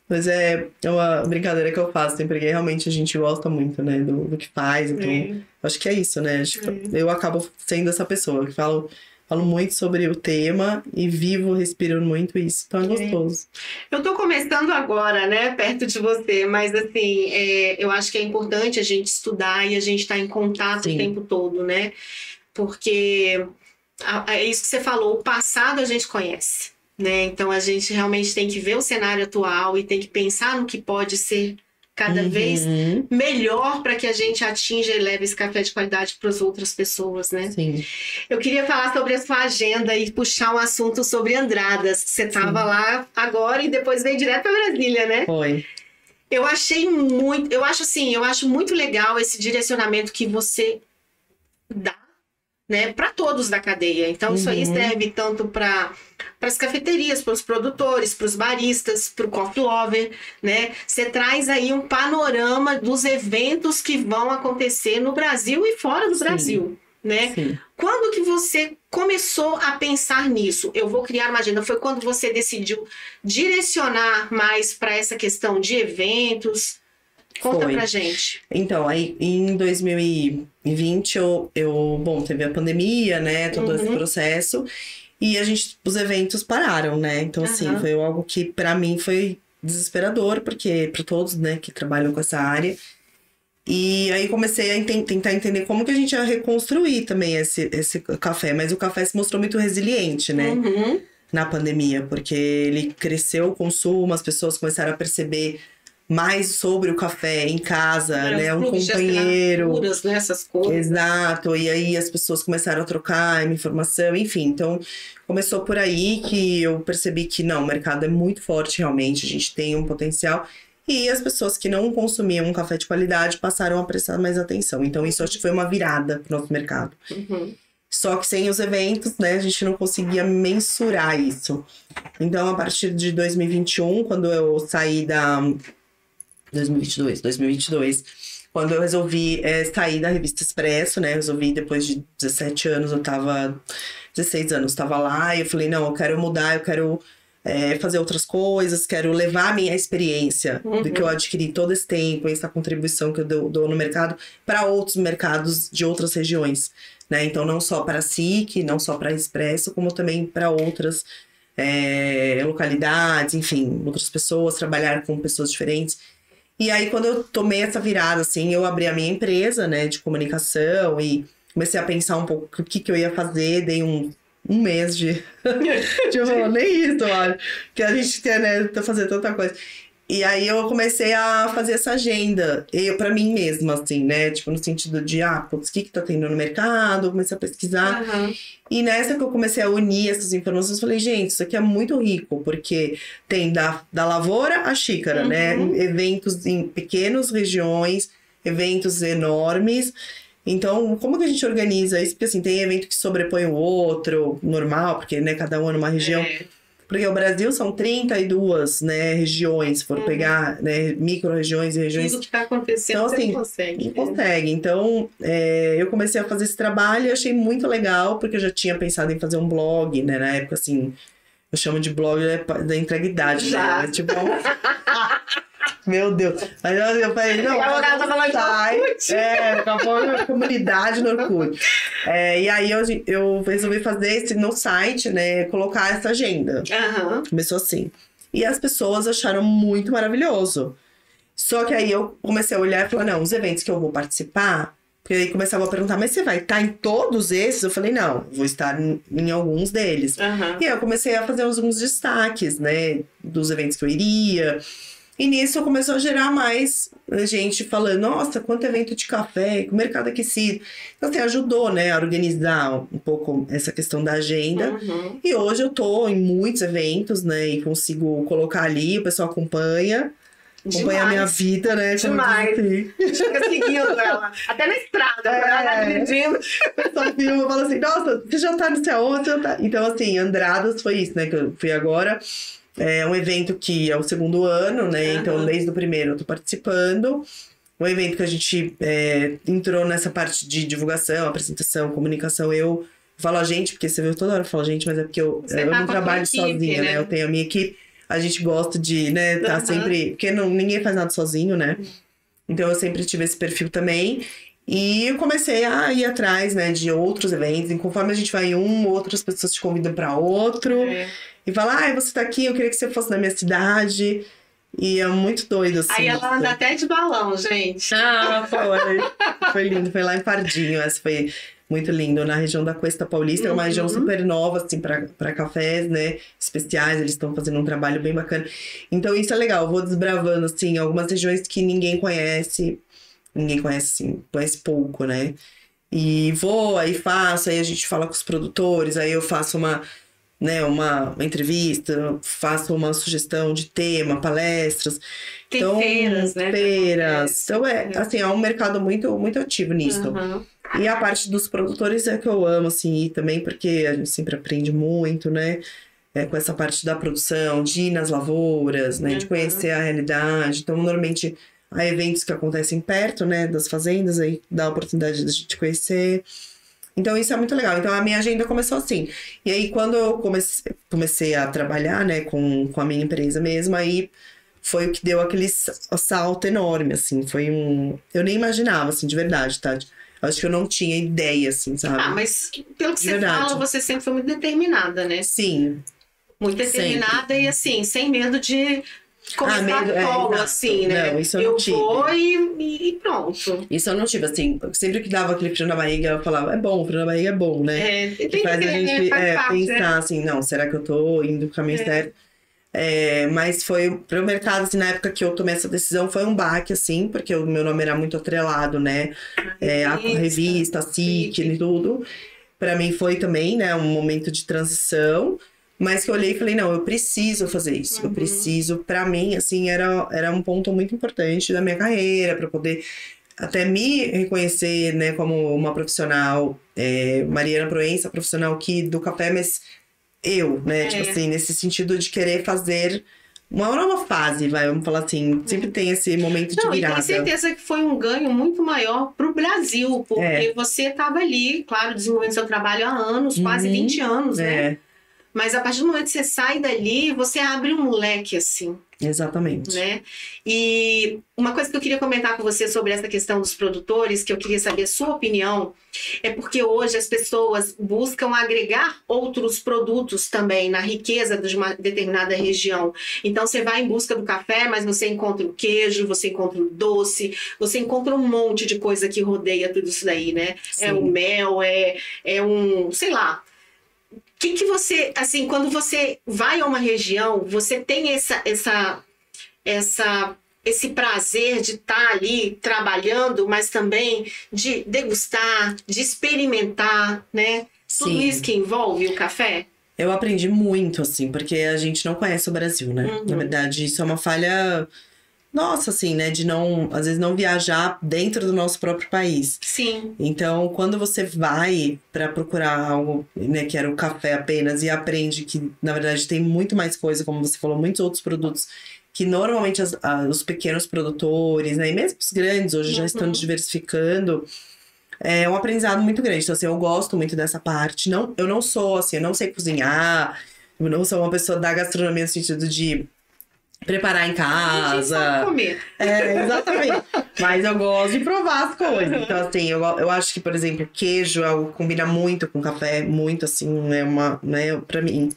Mas é uma brincadeira que eu faço sempre, porque realmente a gente gosta muito, né, do que faz. Então, acho que é isso, né? Eu acabo sendo essa pessoa que falo muito sobre o tema e respiro muito isso. Então é gostoso. Eu tô começando agora, né, perto de você, mas assim, eu acho que é importante a gente estudar e a gente estar em contato o tempo todo, né? Porque é isso que você falou, o passado a gente conhece. Né? Então a gente realmente tem que ver o cenário atual e tem que pensar no que pode ser cada vez melhor para que a gente atinja e leve esse café de qualidade para as outras pessoas, né? Sim. Eu queria falar sobre a sua agenda e puxar um assunto sobre Andradas. Você estava lá agora e depois veio direto para Brasília, né? Foi. Eu acho muito legal esse direcionamento que você dá, né, para todos da cadeia. Então, isso aí serve tanto para as cafeterias, para os produtores, para os baristas, para o coffee lover, né? Você traz aí um panorama dos eventos que vão acontecer no Brasil e fora do Brasil, né? Sim. Quando que você começou a pensar nisso? Eu vou criar uma agenda. Foi quando você decidiu direcionar mais para essa questão de eventos? Conta pra gente. Então, aí em 2020 teve a pandemia, né? Todo esse processo. E os eventos pararam, né? Então, assim, foi algo que pra mim foi desesperador, porque para todos, né, que trabalham com essa área. E aí comecei a tentar entender como que a gente ia reconstruir também esse café. Mas o café se mostrou muito resiliente, né? Na pandemia, porque ele cresceu o consumo, as pessoas começaram a perceber mais sobre o café em casa, né? Um companheiro. Né? Essas coisas. Exato. E aí as pessoas começaram a trocar informação, enfim. Então, começou por aí que eu percebi que não, o mercado é muito forte realmente, a gente tem um potencial. E as pessoas que não consumiam um café de qualidade passaram a prestar mais atenção. Então, isso acho que foi uma virada pro nosso mercado. Só que sem os eventos, né, a gente não conseguia mensurar isso. Então, a partir de 2021, quando eu saí 2022. Quando eu resolvi sair da revista Expresso, né? Eu resolvi, depois de 17 anos, 16 anos, estava lá. E eu falei, não, eu quero mudar, eu quero fazer outras coisas, quero levar a minha experiência do que eu adquiri todo esse tempo, essa contribuição que eu dou no mercado, para outros mercados de outras regiões, né? Então, não só para a SIC, não só para a Expresso, como também para outras localidades, enfim, outras pessoas, trabalhar com pessoas diferentes. E aí, quando eu tomei essa virada, assim, eu abri a minha empresa, né, de comunicação e comecei a pensar um pouco o que eu ia fazer, dei um mês de... tipo, nem isso, olha, que a gente quer, né, fazer tanta coisa. E aí eu comecei a fazer essa agenda, pra mim mesma, assim, né? Tipo, no sentido de, putz, o que tá tendo no mercado? Eu comecei a pesquisar. E nessa que eu comecei a unir essas informações, eu falei, gente, isso aqui é muito rico, porque tem da lavoura à xícara, né? Eventos em pequenas regiões, eventos enormes. Então, como que a gente organiza isso? Porque, assim, tem evento que sobrepõe o outro, normal, porque, né, cada um é numa região... Porque o Brasil são 32, né, regiões, se for pegar, né, micro-regiões e regiões... Tudo que está acontecendo, então, assim, você não consegue. Não consegue. Então, eu comecei a fazer esse trabalho e achei muito legal, porque eu já tinha pensado em fazer um blog, né, na época, assim, eu chamo de blog da entreguidade, né, tipo... Meu Deus. Aí eu falei, não, acabou a comunidade no Orkut. E aí eu resolvi fazer no site, né, colocar essa agenda. Começou assim. E as pessoas acharam muito maravilhoso. Só que aí eu comecei a olhar e falar, não, os eventos que eu vou participar, porque aí começava a perguntar, mas você vai estar em todos esses? Eu falei, não, vou estar em alguns deles. E aí eu comecei a fazer alguns destaques, né, dos eventos que eu iria. E nisso começou a gerar mais gente falando, nossa, quanto evento de café, o mercado aquecido. Então, assim, ajudou, né, a organizar um pouco essa questão da agenda. E hoje eu tô em muitos eventos, né, e consigo colocar ali, o pessoal acompanha a minha vida, né? Demais. Fica seguindo ela. Até na estrada, ela tá dirigindo. O pessoal filma e fala assim, nossa, você já tá no céu, você já tá... Então, assim, Andradas foi isso, né, que eu fui agora... É um evento que é o 2º ano, né? Então, desde o primeiro eu tô participando. Um evento que a gente entrou nessa parte de divulgação, apresentação, comunicação. Eu falo a gente, porque você viu toda hora eu falo a gente, mas é porque eu não trabalho sozinha, né? Eu tenho a minha equipe. A gente gosta de, né, tá sempre... Porque ninguém faz nada sozinho, né? Então, eu sempre tive esse perfil também. E eu comecei a ir atrás, né, de outros eventos. E conforme a gente vai em outras pessoas te convidam para outro. E fala, você tá aqui, eu queria que você fosse na minha cidade. E é muito doido, assim. Aí ela anda até de balão, gente. Foi lindo. Foi lá em Pardinho. Essa foi muito lindo. Na região da Cuesta Paulista. É uma região super nova, assim, pra cafés, né? Especiais. Eles estão fazendo um trabalho bem bacana. Então, isso é legal. Eu vou desbravando, assim, algumas regiões que ninguém conhece. Ninguém conhece, assim, conhece pouco, né? E vou, aí faço. Aí a gente fala com os produtores. Aí eu faço uma entrevista, faço uma sugestão de tema, palestras. Tem feiras, né? Feiras. Então, assim, é um mercado muito, muito ativo nisso. E a parte dos produtores é que eu amo, assim, e também porque a gente sempre aprende muito, né? Com essa parte da produção, de ir nas lavouras, né? De conhecer a realidade. Então, normalmente, há eventos que acontecem perto, né? Das fazendas, aí dá a oportunidade de a gente conhecer. Então, isso é muito legal. Então, a minha agenda começou assim. E aí, quando eu comecei a trabalhar, né, com a minha empresa mesmo, aí foi o que deu aquele salto enorme, assim. Foi eu nem imaginava, assim, de verdade, tá? Acho que eu não tinha ideia, assim, sabe? Mas pelo que você fala, você sempre foi muito determinada, né? Sim. Muito determinada sempre. E, assim, sem medo de... começar solo, assim, né? Não, isso eu não tive. Vou e pronto. Isso eu não tive, assim, sempre que dava aquele frio na barriga, eu falava, é bom, frio na barriga é bom, né? Que faz a gente pensar, assim, não, será que eu tô indo pro caminho certo? Mas foi pro mercado, assim, na época que eu tomei essa decisão, foi um baque, assim, porque o meu nome era muito atrelado, né? A revista, a SIC e tudo. Pra mim foi também, né, um momento de transição. Mas que eu olhei e falei, não, eu preciso fazer isso. Eu preciso, pra mim, assim, era um ponto muito importante da minha carreira, pra poder até me reconhecer, né, como uma profissional, Mariana Proença, profissional do café, mas eu, né, tipo assim, nesse sentido de querer fazer uma fase, vamos falar assim. Sempre tem esse momento de virada. Não, e tenho certeza que foi um ganho muito maior para o Brasil, porque você estava ali, claro, desenvolvendo seu trabalho há anos, quase 20 anos, né? Mas a partir do momento que você sai dali, você abre um leque, assim. Exatamente. Né? E uma coisa que eu queria comentar com você sobre essa questão dos produtores, que eu queria saber a sua opinião, é porque hoje as pessoas buscam agregar outros produtos também na riqueza de uma determinada região. Então você vai em busca do café, mas você encontra o queijo, você encontra o doce, você encontra um monte de coisa que rodeia tudo isso daí, né? Sim. É o mel, é um, sei lá. O que você, assim, quando você vai a uma região, você tem esse prazer de estar ali trabalhando, mas também de degustar, de experimentar, né? Sim. Tudo isso que envolve o café? Eu aprendi muito, assim, porque a gente não conhece o Brasil, né? Na verdade, isso é uma falha nossa, assim, né? De não, às vezes, não viajar dentro do nosso próprio país. Sim. Então, quando você vai para procurar algo, né, que era o café apenas, e aprende que, na verdade, tem muito mais coisa, como você falou, muitos outros produtos que normalmente os pequenos produtores, né, e mesmo os grandes hoje já estão diversificando, é um aprendizado muito grande. Então, assim, eu gosto muito dessa parte. Não, eu não sou, assim, eu não sei cozinhar, eu não sou uma pessoa da gastronomia no sentido de preparar em casa. Comer. Exatamente. Mas eu gosto de provar as coisas. Então, assim, eu acho que, por exemplo, queijo combina muito com café, muito assim, né, pra mim.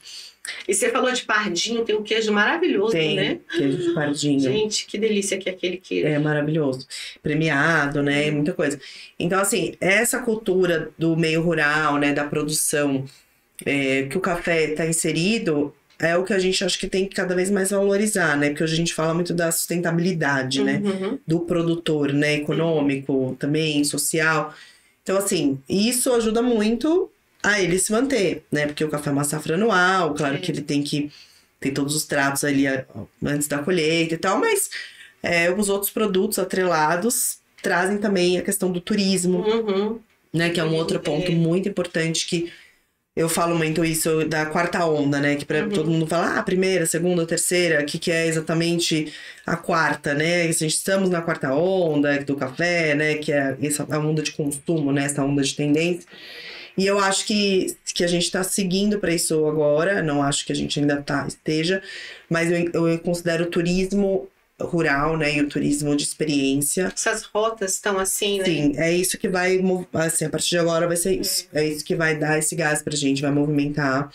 E você falou de pardinho, tem um queijo maravilhoso, né? Queijo de pardinho. Gente, que delícia que é aquele queijo. É maravilhoso. Premiado, né? Muita coisa. Então, assim, essa cultura do meio rural, né, da produção, que o café tá inserido, é o que a gente acha que tem que cada vez mais valorizar, né? Porque hoje a gente fala muito da sustentabilidade, né? Do produtor, né? Econômico também, social. Então, assim, isso ajuda muito a ele se manter, né? Porque o café é uma safra anual, claro que ele tem que ter todos os tratos ali antes da colheita e tal, mas os outros produtos atrelados trazem também a questão do turismo, né? Que é um outro ponto muito importante que eu falo muito isso da quarta onda, né? Que todo mundo fala, primeira, segunda, terceira, o que é exatamente a quarta, né? Estamos na quarta onda do café, né? Que é a onda de consumo, né? Essa onda de tendência. E eu acho que a gente está seguindo para isso agora, não acho que a gente ainda esteja, mas eu considero o turismo rural, né, e o turismo de experiência. Essas rotas estão assim, né? Sim, é isso que vai, assim, a partir de agora vai ser isso. É isso que vai dar esse gás pra gente, vai movimentar.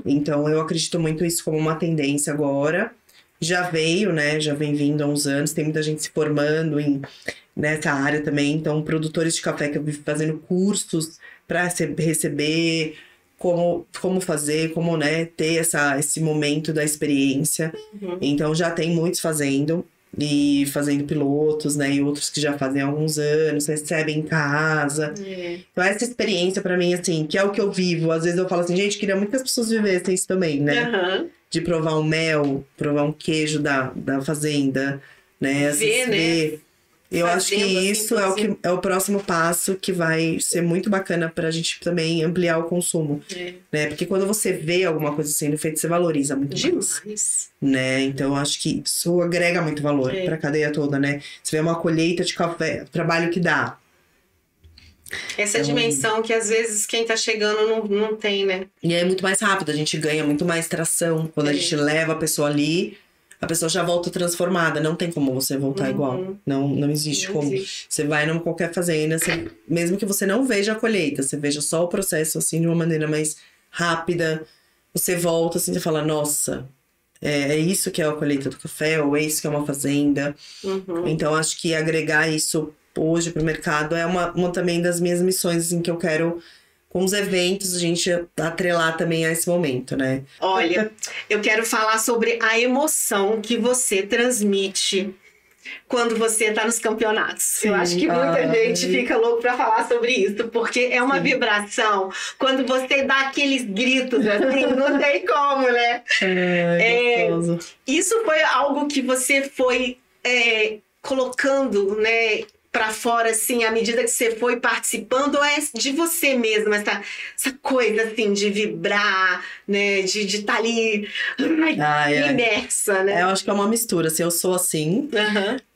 Então, eu acredito muito isso como uma tendência agora. Já veio, né, já vem vindo há uns anos, tem muita gente se formando nessa área também. Então, produtores de café que eu vi fazendo cursos para receber, como fazer, como, né, ter esse momento da experiência. Então, já tem muitos fazendo e fazendo pilotos, né, e outros que já fazem há alguns anos, recebem em casa. Então, essa experiência para mim, assim, que é o que eu vivo. Às vezes eu falo assim, gente, queria muito que as pessoas vivessem isso também, né? De provar um mel, provar um queijo da fazenda, né? Ver. Eu acho que isso é o próximo passo que vai ser muito bacana pra gente também ampliar o consumo. Né? Porque quando você vê alguma coisa sendo feita, você valoriza muito mais. Né? Então, eu acho que isso agrega muito valor pra cadeia toda, né? Você vê uma colheita de café, o trabalho que dá. Essa dimensão que às vezes quem tá chegando não tem, né? E é muito mais rápido, a gente ganha muito mais tração. Quando a gente leva a pessoa ali, a pessoa já volta transformada. Não tem como você voltar igual. Não existe como. Você vai numa qualquer fazenda, mesmo que você não veja a colheita, você veja só o processo assim de uma maneira mais rápida, você volta assim e fala, nossa, é isso que é a colheita do café, ou é isso que é uma fazenda. Então, acho que agregar isso hoje pro mercado é uma também das minhas missões, assim, que eu quero, com os eventos, a gente atrelar também a esse momento, né? Olha, eu quero falar sobre a emoção que você transmite quando você tá nos campeonatos. Sim. Eu acho que muita gente fica louco pra falar sobre isso, porque é uma vibração. Quando você dá aqueles gritos, assim, não tem como, né? Gostoso. Isso foi algo que você foi colocando, né, pra fora, assim, à medida que você foi participando, ou é de você mesma, essa coisa, assim, de vibrar, né, de estar ali imersa, né? Eu acho que é uma mistura, assim, eu sou assim.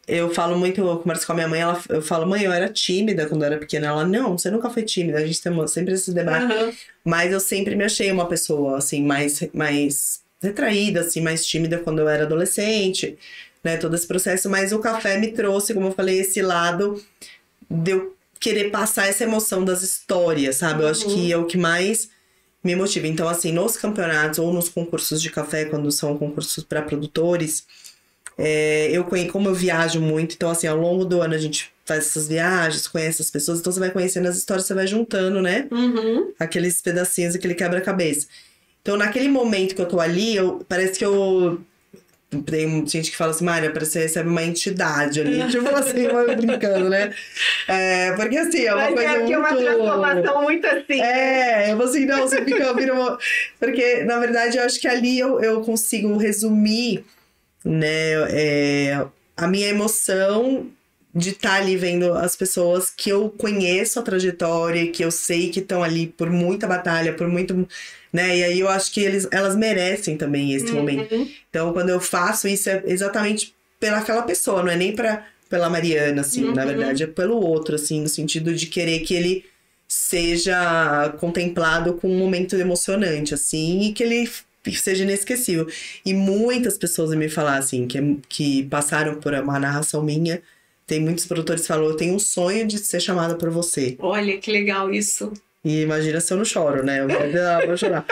Eu falo muito, eu converso com a minha mãe, eu falo, mãe, eu era tímida quando eu era pequena. Ela, não, você nunca foi tímida, a gente tem sempre esse debate. Mas eu sempre me achei uma pessoa, assim, mais retraída, assim, mais tímida quando eu era adolescente, né, todo esse processo. Mas o café me trouxe, como eu falei, esse lado de eu querer passar essa emoção das histórias, sabe? Eu acho que é o que mais me motiva. Então, assim, nos campeonatos ou nos concursos de café, quando são concursos para produtores, como eu viajo muito, então, assim, ao longo do ano a gente faz essas viagens, conhece as pessoas, então você vai conhecendo as histórias, você vai juntando, né? Aqueles pedacinhos, aquele quebra-cabeça. Então, naquele momento que eu tô ali, parece que eu... Tem gente que fala assim, Mária, parece que você recebe uma entidade ali. Tipo assim, eu brincando, né? Porque assim, é uma coisa muito... uma transformação muito assim. Eu vou assim, não, você fica ouvindo... Porque, na verdade, eu acho que ali eu consigo resumir, né, a minha emoção de estar ali vendo as pessoas que eu conheço a trajetória, que eu sei que estão ali por muita batalha, por muito... Né? E aí eu acho que elas merecem também esse momento. Então, quando eu faço isso, é exatamente pelaquela pessoa, não é nem pela Mariana, assim, na verdade, é pelo outro, assim, no sentido de querer que ele seja contemplado com um momento emocionante, assim, e que ele seja inesquecível. E muitas pessoas me falaram, assim, que passaram por uma narração minha. Tem muitos produtores que falam, eu tenho um sonho de ser chamada por você. Olha, que legal isso. E imagina se eu não choro, né? Eu vou chorar.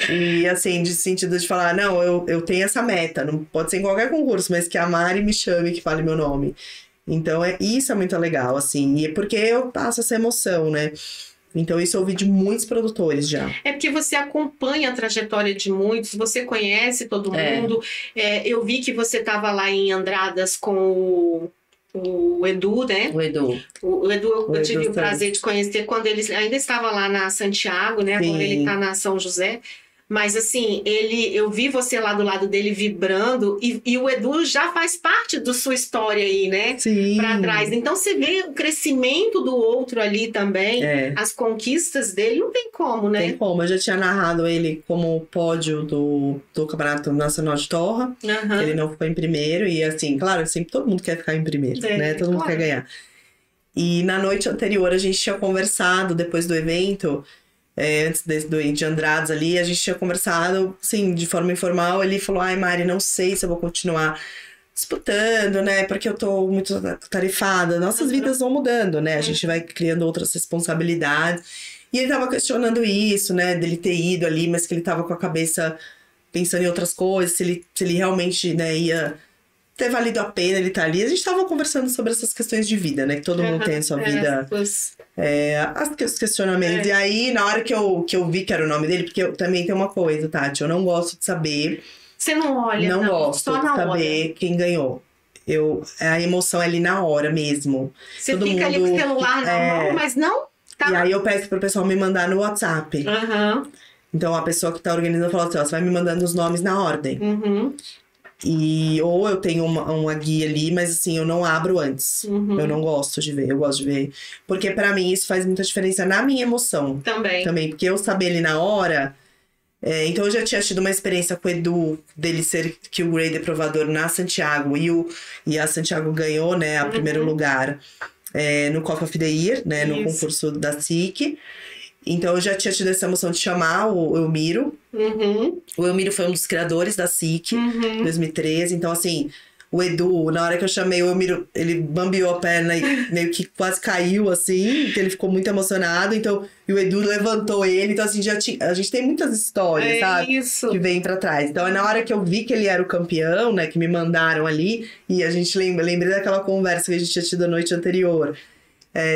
E assim, de sentido de falar, não, eu tenho essa meta. Não pode ser em qualquer concurso, mas que a Mari me chame, que fale meu nome. Então, isso é muito legal, assim. E é porque eu passo essa emoção, né? Então, isso eu ouvi de muitos produtores já. É porque você acompanha a trajetória de muitos, você conhece todo mundo. Eu vi que você estava lá em Andradas com o Edu, né? O Edu. O Edu, eu tive o prazer de conhecer quando ele ainda estava lá na Santiago, né? Sim. Agora ele está na São José. Mas assim, eu vi você lá do lado dele vibrando e o Edu já faz parte da sua história aí, né? Sim. Pra trás. Então você vê o crescimento do outro ali também, as conquistas dele, não tem como, né? Tem como. Eu já tinha narrado ele como pódio do Campeonato Nacional de Torra. Ele não ficou em primeiro. E assim, claro, sempre todo mundo quer ficar em primeiro, né? Todo mundo quer ganhar. E na noite anterior a gente tinha conversado, depois do evento... antes de Andradas ali, a gente tinha conversado, assim, de forma informal. Ele falou, ai, Mari, não sei se eu vou continuar disputando, né? Porque eu tô muito tarefada. Nossas vidas vão mudando, né? A gente vai criando outras responsabilidades. E ele tava questionando isso, né? Dele ter ido ali, mas que ele tava com a cabeça pensando em outras coisas. Se ele realmente, né, ia ter valido a pena ele estar ali. A gente tava conversando sobre essas questões de vida, né? Que todo mundo tem a sua vida... os questionamentos. E aí, na hora que eu vi que era o nome dele, porque eu também tenho uma coisa, Tati, eu não gosto de saber. Você não olha, não gosto de saber quem ganhou. A emoção é ali na hora mesmo. Você fica ali com o celular na mão, mas não. Tá. E aí eu peço pro pessoal me mandar no WhatsApp. Então a pessoa que tá organizando fala assim: ó, você vai me mandando os nomes na ordem. Ou eu tenho uma guia ali, mas assim, eu não abro antes. Eu não gosto de ver, eu gosto de ver. Porque pra mim isso faz muita diferença na minha emoção. Também, porque eu saber ali na hora... então eu já tinha tido uma experiência com o Edu, dele ser Q Grade provador na Santiago. E a Santiago ganhou, né, o primeiro lugar no Copa of the Year, né, no concurso da SIC. Então, eu já tinha tido essa emoção de chamar o Elmiro. O Elmiro foi um dos criadores da SIC, em 2013. Então, assim, o Edu, na hora que eu chamei o Elmiro, ele bambeou a perna e meio que quase caiu, assim, porque ele ficou muito emocionado. Então, e o Edu levantou ele. Então, assim, a gente tem muitas histórias, sabe? Isso. Que vem pra trás. Então, na hora que eu vi que ele era o campeão, né, que me mandaram ali, e a gente lembrei daquela conversa que a gente tinha tido a noite anterior.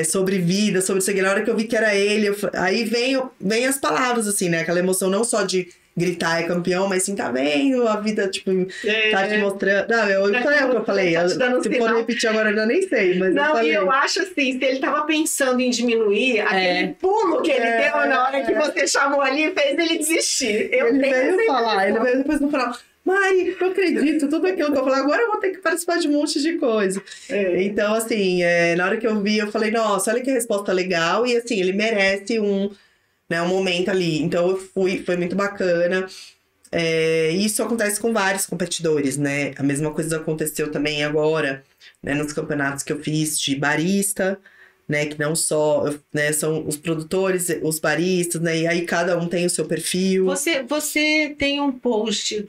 Sobre vida, sobre isso aqui. Na hora que eu vi que era ele, aí vem as palavras, assim, né? Aquela emoção não só de gritar é campeão, mas assim, tá vendo? A vida, tipo, tá te mostrando. Não, foi o que eu falei. Se for repetir agora, eu nem sei, mas não, eu falei. E eu acho assim, se ele tava pensando em diminuir, aquele pulo que ele deu na hora que você chamou ali, fez ele desistir. Ele veio falar, ele veio depois no final. Mari, eu acredito, tudo aquilo que eu falei, agora eu vou ter que participar de um monte de coisa. Então, assim, na hora que eu vi, eu falei, nossa, olha que resposta legal. E, assim, ele merece um momento ali. Então, eu foi muito bacana. Isso acontece com vários competidores, né? A mesma coisa aconteceu também agora, né, nos campeonatos que eu fiz de barista, né? Que não só, né, são os produtores, os baristas, né? E aí cada um tem o seu perfil. Você tem um post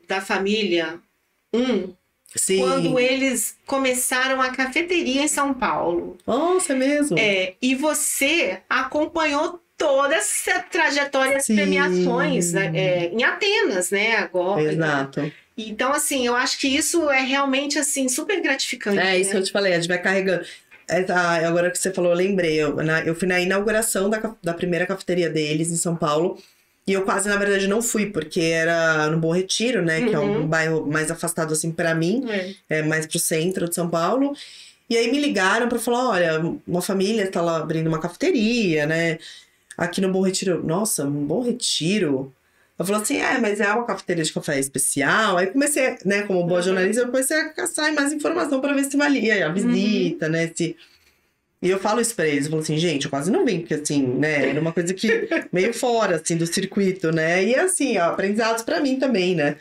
da família Sim. quando eles começaram a cafeteria em São Paulo. Nossa, é mesmo? E você acompanhou toda essa trajetória das premiações, né, em Atenas, né, agora. Exato. Então, assim, eu acho que isso é realmente, assim, super gratificante. Isso que eu te falei, a gente vai carregando. Agora que você falou, eu lembrei. Eu fui na inauguração da primeira cafeteria deles em São Paulo. E eu quase, na verdade, não fui, porque era no Bom Retiro, né? Que é um bairro mais afastado, assim, pra mim. Mais pro centro de São Paulo. E aí me ligaram pra falar, olha, uma família tá lá abrindo uma cafeteria, né? Aqui no Bom Retiro. Nossa, um Bom Retiro? Eu falei assim, mas é uma cafeteria de café especial. Aí comecei, né, como boa jornalista, eu comecei a caçar mais informação pra ver se valia a visita, né? E eu falo isso pra eles, eu falo assim, gente, eu quase não vim, porque assim, né, era uma coisa que meio fora, assim, do circuito, né? E assim, aprendizados pra mim também, né?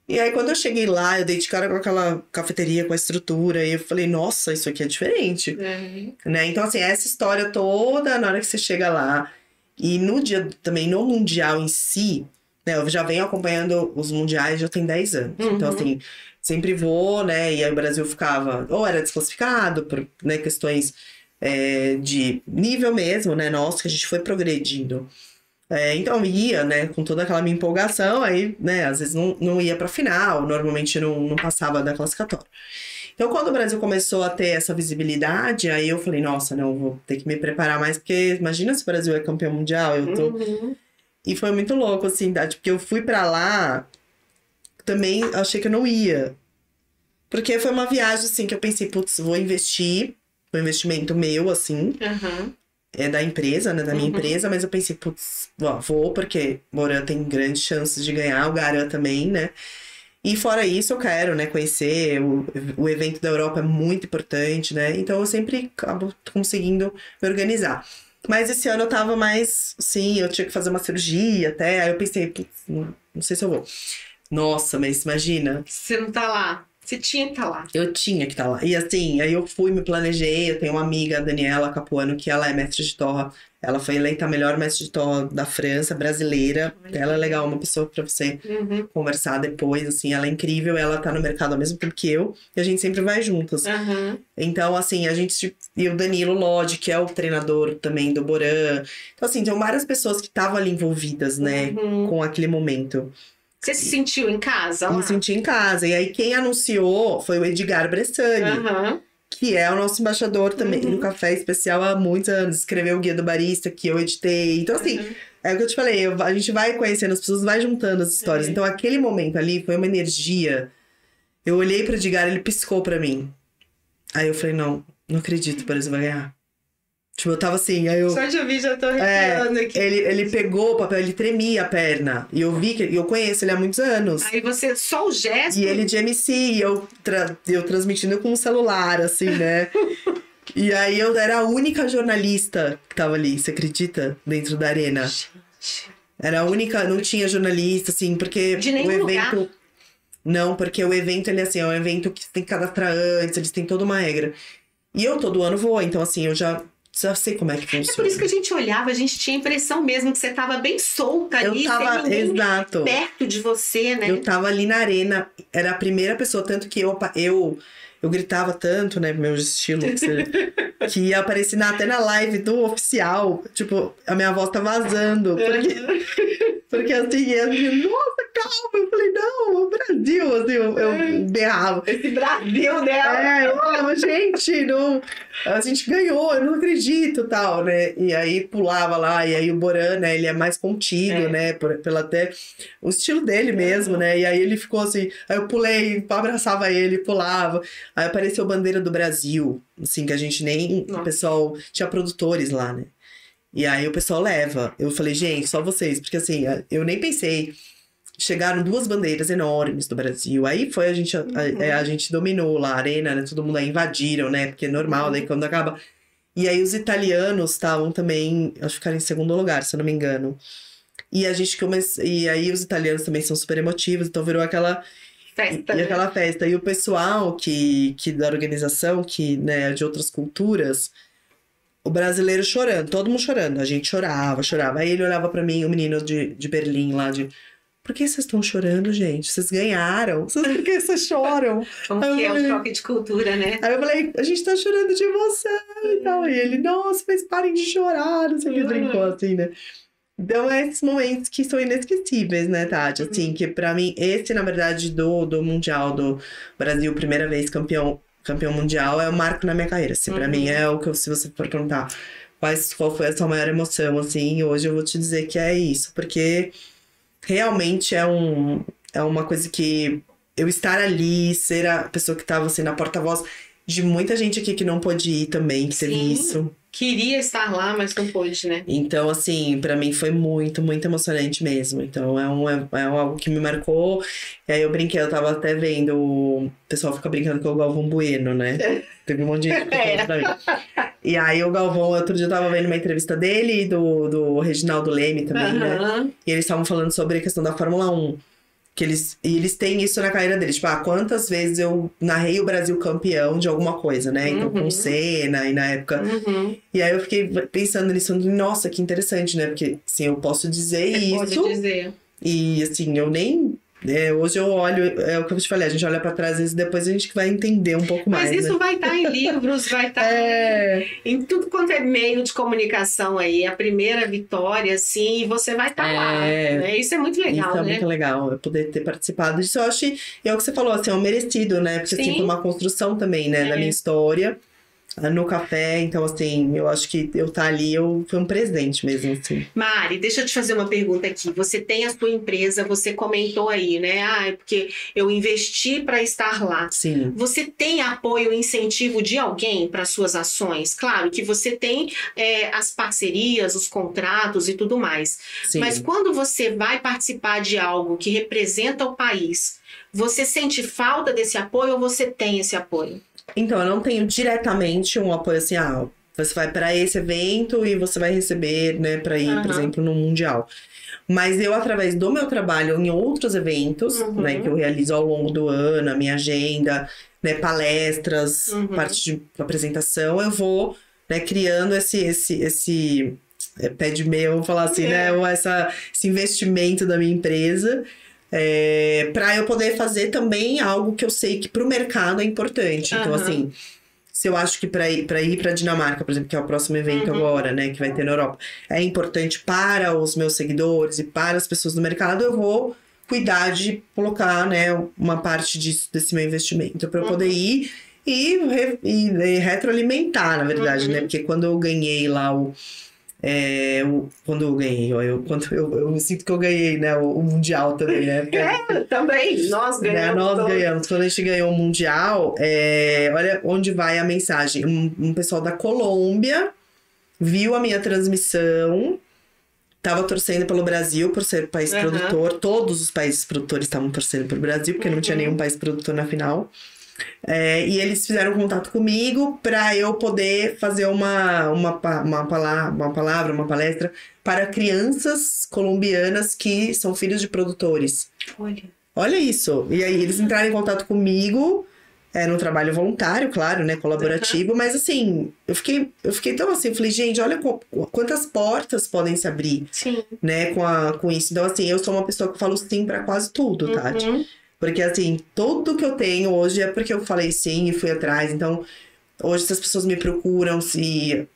E aí quando eu cheguei lá, eu dei de cara com aquela cafeteria, com a estrutura, e eu falei, nossa, isso aqui é diferente, né? Então assim, essa história toda, na hora que você chega lá, e no dia, também no Mundial em si, né, eu já venho acompanhando os mundiais já tem 10 anos. Então, assim, sempre vou, né? E aí o Brasil ficava... Ou era desclassificado por, né, questões de nível mesmo, né? Nossa, que a gente foi progredindo. Então, ia, né? Com toda aquela minha empolgação. Aí, né? Às vezes não ia pra final. Normalmente não passava da classificatória. Então, quando o Brasil começou a ter essa visibilidade, aí eu falei, nossa, não, vou ter que me preparar mais. Porque imagina se o Brasil é campeão mundial. Eu tô... E foi muito louco, assim, porque eu fui pra lá, também achei que eu não ia. Porque foi uma viagem, assim, que eu pensei, putz, vou investir, foi um investimento meu, assim, é da empresa, né, da minha empresa, mas eu pensei, putz, vou, porque Moran tem grandes chances de ganhar, o Garan também, né. E fora isso, eu quero, né, conhecer, o evento da Europa é muito importante, né, então eu sempre acabo conseguindo me organizar. Mas esse ano eu tava mais... Sim, eu tinha que fazer uma cirurgia até. Aí eu pensei, não sei se eu vou. Nossa, mas imagina. Você não tá lá. Você tinha que estar lá. Eu tinha que estar lá. E assim, aí eu fui, me planejei. Eu tenho uma amiga, a Daniela Capuano, que ela é mestre de torra. Ela foi eleita a melhor mestre de torra da França, brasileira. Ela é legal, uma pessoa pra você conversar depois, assim. Ela é incrível, ela tá no mercado ao mesmo tempo que eu. E a gente sempre vai juntas. Então, assim, a gente... E o Danilo Lodge, que é o treinador também do Boran. Então, assim, tem várias pessoas que estavam ali envolvidas, né? Com aquele momento. Você se sentiu em casa lá? Me senti em casa. E aí, quem anunciou foi o Edgar Bressani. Que é o nosso embaixador também no Café Especial há muitos anos. Escreveu o Guia do Barista, que eu editei. Então, assim, é o que eu te falei. A gente vai conhecendo as pessoas, vai juntando as histórias. Então, aquele momento ali foi uma energia. Eu olhei pro Edgar, ele piscou pra mim. Aí eu falei, não acredito, o Brasil vai ganhar. Tipo, eu tava assim, aí eu... Só de ouvir, já tô arrepiando aqui. Ele pegou o papel, ele tremia a perna. E eu vi que... Eu conheço ele há muitos anos. Aí você... Só o gesto... E ele de MC, e eu transmitindo com um celular, assim, né? E aí eu era a única jornalista que tava ali, você acredita? Dentro da arena. Gente. Era a única... Não tinha jornalista, assim, porque de nenhum o evento... Lugar. Não, porque o evento, ele assim, é um evento que tem que cadastrar antes, eles têm toda uma regra. E eu todo ano vou, então assim, eu já sei como é que funciona. É por isso que a gente olhava, a gente tinha a impressão mesmo que você tava bem solta ali. Eu tava, sem ninguém exato. Perto de você, né? Eu tava ali na arena, era a primeira pessoa, tanto que eu gritava tanto, né, meu estilo, que ia aparecer até na live do oficial, tipo, a minha voz tá vazando, porque assim, eu nossa, calma, eu falei, não, o Brasil, assim, eu berrava. Esse Brasil dela. Eu falava, gente, não, a gente ganhou, eu não acredito, tal, né, e aí pulava lá, e aí o Boran, né, ele é mais contido, né, pelo até o estilo dele mesmo, né, e aí ele ficou assim, aí eu pulei, abraçava ele, pulava, aí apareceu a bandeira do Brasil, assim, que a gente nem, o pessoal, tinha produtores lá, né, e aí o pessoal leva, eu falei, gente, só vocês, porque assim, eu nem pensei chegaram 2 bandeiras enormes do Brasil. Aí foi a gente dominou lá a arena, né? Todo mundo aí invadiram, né? Porque é normal, daí quando acaba... E aí os italianos estavam também, acho que ficaram em segundo lugar, se eu não me engano. E a gente e aí os italianos também são super emotivos, então virou aquela Festa, e aquela festa. E o pessoal que da organização, que, né, de outras culturas, o brasileiro chorando, todo mundo chorando. A gente chorava. Aí ele olhava pra mim, o menino de Berlim lá, por que vocês estão chorando, gente? Vocês ganharam. Por que vocês choram? Como que é um choque de cultura, né? Aí eu falei, a gente tá chorando de emoção e tal. E ele, nossa, mas parem de chorar. Não sei o que, brincou assim, né? Então, é esses momentos que são inesquecíveis, né, Tati? Assim, que pra mim, esse, na verdade, do Mundial do Brasil, primeira vez campeão mundial, é o marco na minha carreira. Assim, pra mim, é o que, se você for perguntar qual foi a sua maior emoção, assim, hoje eu vou te dizer que é isso. Porque realmente é uma coisa que eu estar ali, ser a pessoa que estava assim, na porta-voz de muita gente aqui que não pôde ir também, que teve isso. Queria estar lá, mas não pôde, né? Então, assim, pra mim foi muito, muito emocionante mesmo. Então, é algo que me marcou. E aí eu brinquei, eu tava até vendo, o pessoal fica brincando com o Galvão Bueno, né? Teve um monte de gente que falou pra mim. E aí o Galvão, outro dia eu tava vendo uma entrevista dele e do Reginaldo Leme também, né? E eles estavam falando sobre a questão da Fórmula 1. E eles têm isso na carreira deles. Tipo, quantas vezes eu narrei o Brasil campeão de alguma coisa, né? Então, com o Senna e na época... E aí eu fiquei pensando nisso. Nossa, que interessante, né? Porque, assim, eu posso dizer Você isso. pode dizer. E, assim, eu nem... hoje eu olho... É o que eu te falei. A gente olha pra trás, às vezes, depois a gente vai entender um pouco mais, Mas isso né? vai estar em livros, vai estar em tudo quanto é meio de comunicação aí. A primeira vitória, assim, e você vai estar lá. Né? Isso é muito legal, isso é né? muito legal, eu poder ter participado disso. Eu acho, e é o que você falou, assim, é um merecido, né? Porque, assim, foi uma construção também, né? Da minha história. No café, então assim, eu acho que eu estar ali foi um presente mesmo, assim. Mari, deixa eu te fazer uma pergunta aqui. Você tem a sua empresa, você comentou aí, né? É porque eu investi para estar lá. Sim. Você tem apoio, incentivo de alguém para suas ações? Claro que você tem as parcerias, os contratos e tudo mais. Sim. Mas quando você vai participar de algo que representa o país, você sente falta desse apoio ou você tem esse apoio? Então, eu não tenho diretamente um apoio assim, você vai para esse evento e você vai receber, né, para ir, por exemplo, no Mundial. Mas eu, através do meu trabalho em outros eventos, né, que eu realizo ao longo do ano, a minha agenda, né, palestras, parte de apresentação, eu vou, né, criando esse pé de meia, vamos falar assim, né, esse investimento da minha empresa. Para eu poder fazer também algo que eu sei que para o mercado é importante. Então, assim, se eu acho que para ir para Dinamarca, por exemplo, que é o próximo evento agora, né, que vai ter na Europa, é importante para os meus seguidores e para as pessoas do mercado, eu vou cuidar de colocar, né, uma parte desse meu investimento para eu poder ir e retroalimentar, na verdade, né, porque quando eu ganhei lá quando eu ganhei, eu sinto que eu ganhei, né, o Mundial também, né? Porque, também, nós ganhamos. Né, nós ganhamos. Quando a gente ganhou o Mundial, olha onde vai a mensagem. Um pessoal da Colômbia viu a minha transmissão, tava torcendo pelo Brasil por ser país produtor. Todos os países produtores estavam torcendo pelo Brasil, porque não tinha nenhum país produtor na final. E eles fizeram contato comigo para eu poder fazer uma palestra para crianças colombianas que são filhos de produtores. Olha isso! E aí eles entraram em contato comigo, num trabalho voluntário, claro, né, colaborativo, mas assim, eu fiquei tão assim, eu falei, gente, olha quantas portas podem se abrir, né, com isso. Então, assim, eu sou uma pessoa que falo sim para quase tudo, Tati. Porque, assim, tudo que eu tenho hoje é porque eu falei sim e fui atrás. Então, hoje, se as pessoas me procuram,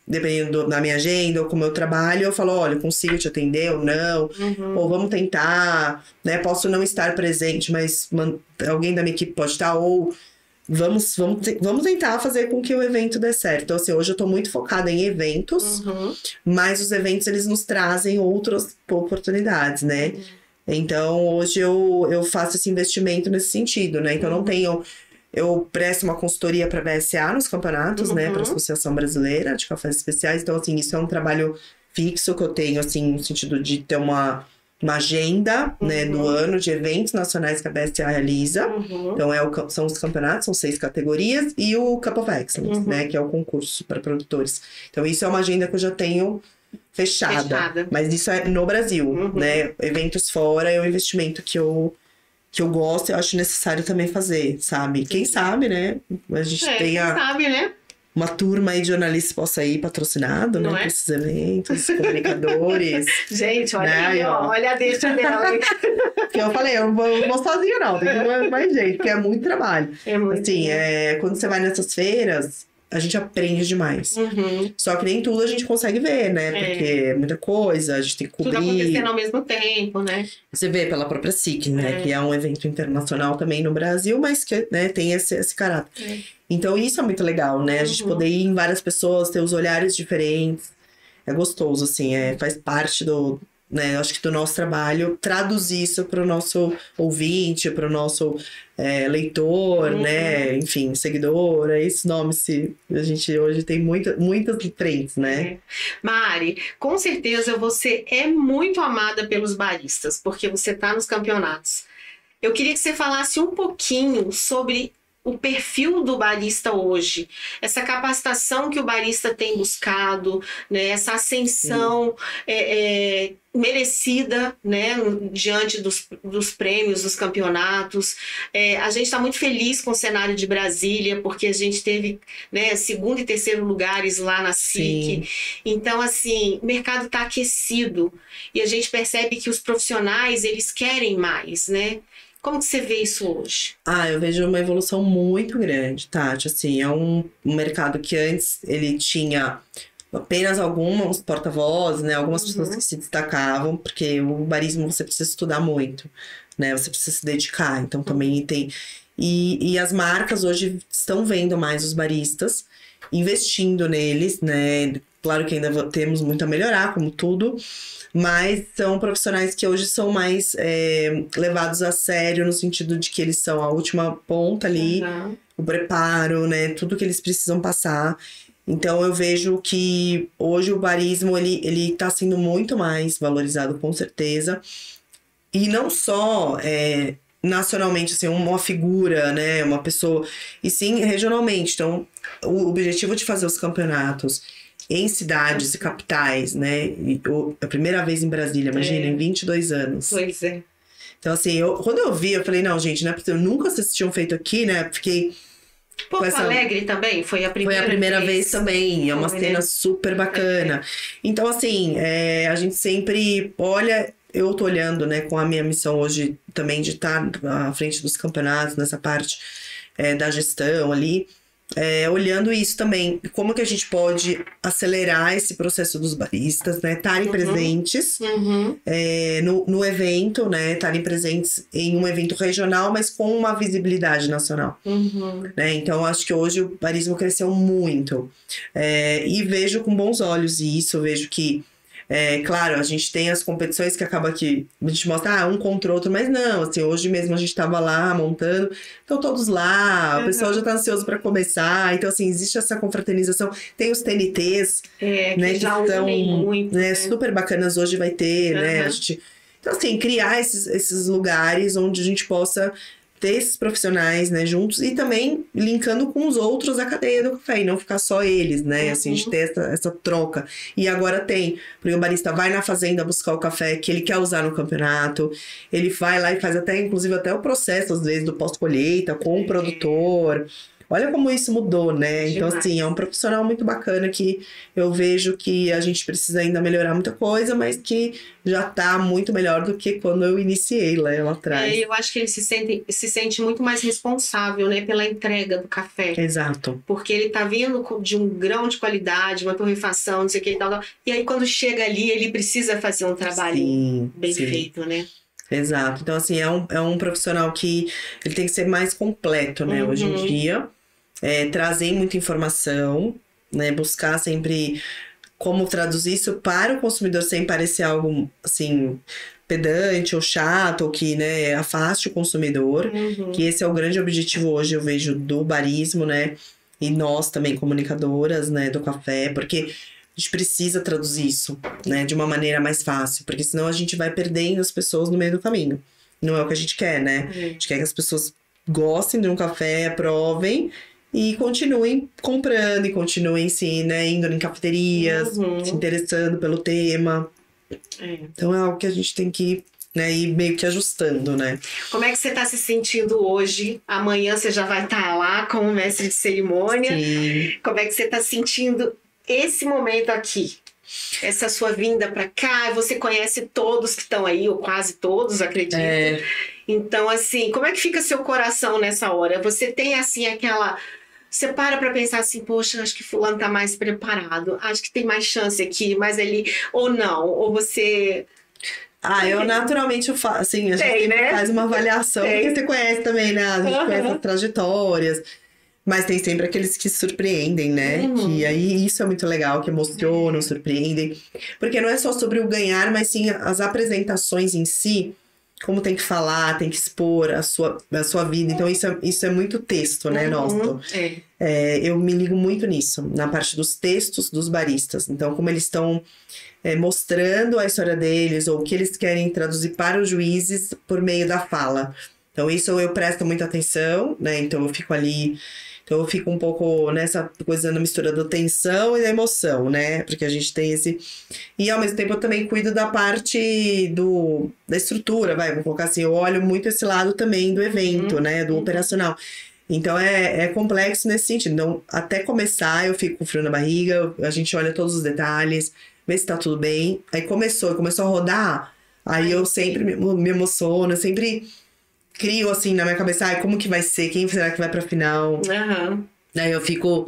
dependendo da minha agenda ou como eu trabalho, eu falo, olha, eu consigo te atender ou não. Ou vamos tentar, né? Posso não estar presente, mas alguém da minha equipe pode estar. Ou vamos tentar fazer com que o evento dê certo. Então, assim, hoje eu tô muito focada em eventos. Mas os eventos, eles nos trazem outras oportunidades, né? Então, hoje eu faço esse investimento nesse sentido, né? Então, não tenho... Eu presto uma consultoria para a BSA nos campeonatos, né? Para a Associação Brasileira de Cafés Especiais. Então, assim, isso é um trabalho fixo que eu tenho, assim, no sentido de ter uma uma agenda, né, do ano de eventos nacionais que a BSA realiza. Então, são os campeonatos, são 6 categorias, e o Cup of Excellence, né, que é o concurso para produtores. Então, isso é uma agenda que eu já tenho fechada. Mas isso é no Brasil, né? Eventos fora é um investimento que eu gosto e eu acho necessário também fazer, sabe? Quem sabe, né? A gente tenha... Quem sabe, né? Uma turma aí de jornalistas possa ir patrocinado, né? Para esses eventos, comunicadores. Gente, olha né? aí, ó, olha a deixa dela. Que eu falei, eu não vou sozinha não, tem que ir mais gente, porque é muito trabalho. É muito assim, quando você vai nessas feiras, a gente aprende demais. Só que nem tudo a gente consegue ver, né? Porque é muita coisa, a gente tem que cobrir. Tudo acontecendo ao mesmo tempo, né? Você vê pela própria SIC, né? Que é um evento internacional também no Brasil, mas que, né, tem esse caráter. Então isso é muito legal, né? A gente poder ir em várias pessoas, ter os olhares diferentes. É gostoso, assim, faz parte né, acho que do nosso trabalho, traduzir isso para o nosso ouvinte, para o nosso leitor, né? Enfim, seguidor, é esse nome. A gente hoje tem muitas frentes, né? Mari, com certeza você é muito amada pelos baristas, porque você está nos campeonatos. Eu queria que você falasse um pouquinho sobre o perfil do barista hoje, essa capacitação que o barista tem buscado, né, essa ascensão merecida, né, diante dos prêmios, dos campeonatos. A gente está muito feliz com o cenário de Brasília, porque a gente teve, né, 2º e 3º lugares lá na SIC. Então, assim, o mercado está aquecido e a gente percebe que os profissionais, eles querem mais, né? Como que você vê isso hoje? Eu vejo uma evolução muito grande, Tati. Assim, é um mercado que antes ele tinha apenas alguns porta-vozes, né? Algumas pessoas que se destacavam, porque o barismo você precisa estudar muito, né? Você precisa se dedicar. Então também tem... E as marcas hoje estão vendo mais os baristas, investindo neles, né? Claro que ainda temos muito a melhorar, como tudo, mas são profissionais que hoje são mais levados a sério, no sentido de que eles são a última ponta ali, o preparo, né? Tudo que eles precisam passar. Então eu vejo que hoje o barismo ele tá sendo muito mais valorizado, com certeza. E não só nacionalmente, assim, uma figura, né? Uma pessoa, e sim regionalmente. Então, o objetivo de fazer os campeonatos em cidades e capitais, né? A primeira vez em Brasília, imagina, em 22 anos. Pois é. Então, assim, quando eu vi, eu falei, não, gente, não é possível, nunca vocês tinham feito aqui, né? Fiquei... Porto Alegre também? Foi a primeira vez também, é uma cena super bacana. Então, assim, a gente sempre olha... Eu tô olhando, né, com a minha missão hoje também de estar à frente dos campeonatos, nessa parte da gestão ali, olhando isso também, como que a gente pode acelerar esse processo dos baristas, né, estarem presentes no evento, né, estarem presentes em um evento regional, mas com uma visibilidade nacional. Né? Então, acho que hoje o barismo cresceu muito. E vejo com bons olhos isso, vejo que claro, a gente tem as competições que acaba que a gente mostra um contra o outro, mas não, assim, hoje mesmo a gente tava lá montando, estão todos lá, o pessoal já tá ansioso para começar, então assim, existe essa confraternização, tem os TNTs, né, que já são muito, né, super bacanas, hoje vai ter, né, a gente, então assim, criar esses lugares onde a gente possa ter esses profissionais, né, juntos e também linkando com os outros da cadeia do café e não ficar só eles, né, assim, de ter essa troca. E agora tem, porque o barista vai na fazenda buscar o café que ele quer usar no campeonato, ele vai lá e faz inclusive até o processo, às vezes, do pós-colheita com o produtor. Olha como isso mudou, né? Então, assim, é um profissional muito bacana que eu vejo que a gente precisa ainda melhorar muita coisa, mas que já tá muito melhor do que quando eu iniciei lá atrás. Eu acho que ele se sente muito mais responsável, né, pela entrega do café. Exato. Porque ele tá vindo de um grão de qualidade, uma torrefação, não sei o que e tal. E aí, quando chega ali, ele precisa fazer um trabalho bem feito, né? Exato. Então, assim, é um profissional que ele tem que ser mais completo, né, hoje em dia. Trazer muita informação, né, buscar sempre como traduzir isso para o consumidor sem parecer algo, assim, pedante ou chato, ou que, né, afaste o consumidor, que esse é o grande objetivo hoje, eu vejo, do barismo, né, e nós também, comunicadoras, né, do café, porque a gente precisa traduzir isso, né, de uma maneira mais fácil, porque senão a gente vai perdendo as pessoas no meio do caminho. Não é o que a gente quer, né? A gente quer que as pessoas gostem de um café, provem e continuem comprando e continuem, sim, né, indo em cafeterias, se interessando pelo tema. Então é algo que a gente tem que, né, ir meio que ajustando, né? Como é que você está se sentindo hoje? Amanhã você já vai estar lá como mestre de cerimônia. Sim. Como é que você está sentindo esse momento aqui? Essa sua vinda para cá, você conhece todos que estão aí, ou quase todos, acredito. Então, assim, como é que fica seu coração nessa hora? Você tem, assim, aquela... Você para pensar assim, poxa, acho que fulano tá mais preparado, acho que tem mais chance aqui, mas ele... Ou não, ou você... Eu naturalmente eu faço, assim, a gente faz uma avaliação, porque você conhece também, né? A gente conhece as trajetórias, mas tem sempre aqueles que surpreendem, né? Que aí isso é muito legal, que emocionam, surpreendem. Porque não é só sobre o ganhar, mas sim as apresentações em si, como tem que falar, tem que expor a sua vida. Então isso é muito texto, né, nosso? Eu me ligo muito nisso, na parte dos textos dos baristas. Então, como eles estão mostrando a história deles, ou o que eles querem traduzir para os juízes por meio da fala. Então, isso eu presto muita atenção, né? Então, eu fico ali... Então, eu fico um pouco nessa coisa, na mistura da tensão e da emoção, né? Porque a gente tem esse... E, ao mesmo tempo, eu também cuido da parte da estrutura, vamos colocar assim. Eu olho muito esse lado também do evento, né? Do operacional. Então, é complexo nesse sentido. Então, até começar, eu fico com frio na barriga, a gente olha todos os detalhes, vê se tá tudo bem. Aí começou a rodar, aí eu sempre me emociono, eu sempre crio assim na minha cabeça, como que vai ser, quem será que vai pra final? Aí eu fico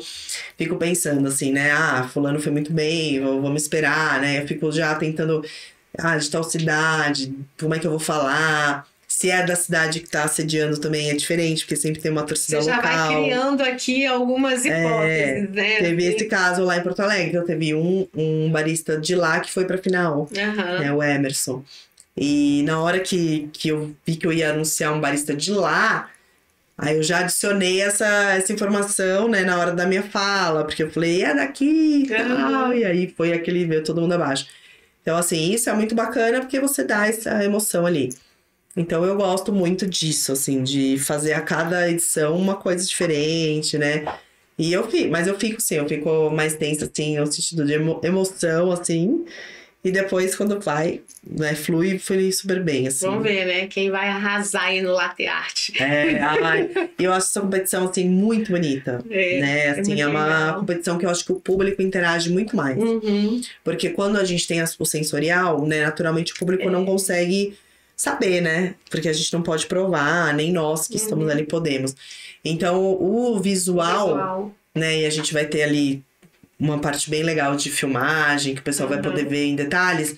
pensando assim, né, fulano foi muito bem, vamos esperar, né, eu fico já tentando, de tal cidade, como é que eu vou falar... Se é da cidade que tá assediando também é diferente, porque sempre tem uma torcida local. Você já vai criando aqui algumas hipóteses, né? Teve esse caso lá em Porto Alegre, então teve um barista de lá que foi pra final, né, o Emerson. E na hora que eu vi que eu ia anunciar um barista de lá, aí eu já adicionei essa informação, né, na hora da minha fala, porque eu falei, é daqui e tal, e aí foi veio todo mundo abaixo. Então, assim, isso é muito bacana porque você dá essa emoção ali. Então, eu gosto muito disso, assim, de fazer a cada edição uma coisa diferente, né? E eu fico mais tensa, assim, no sentido de emoção, assim. E depois, quando vai, né, flui super bem, assim. Vamos ver, né? Quem vai arrasar aí no Latte Art. Eu acho essa competição, assim, muito bonita, né? Assim, é uma legal. Competição que eu acho que o público interage muito mais. Porque quando a gente tem o sensorial, né, naturalmente o público não consegue... saber, né? Porque a gente não pode provar, nem nós que estamos ali podemos. Então, o visual, né? E a gente vai ter ali uma parte bem legal de filmagem, que o pessoal vai poder ver em detalhes.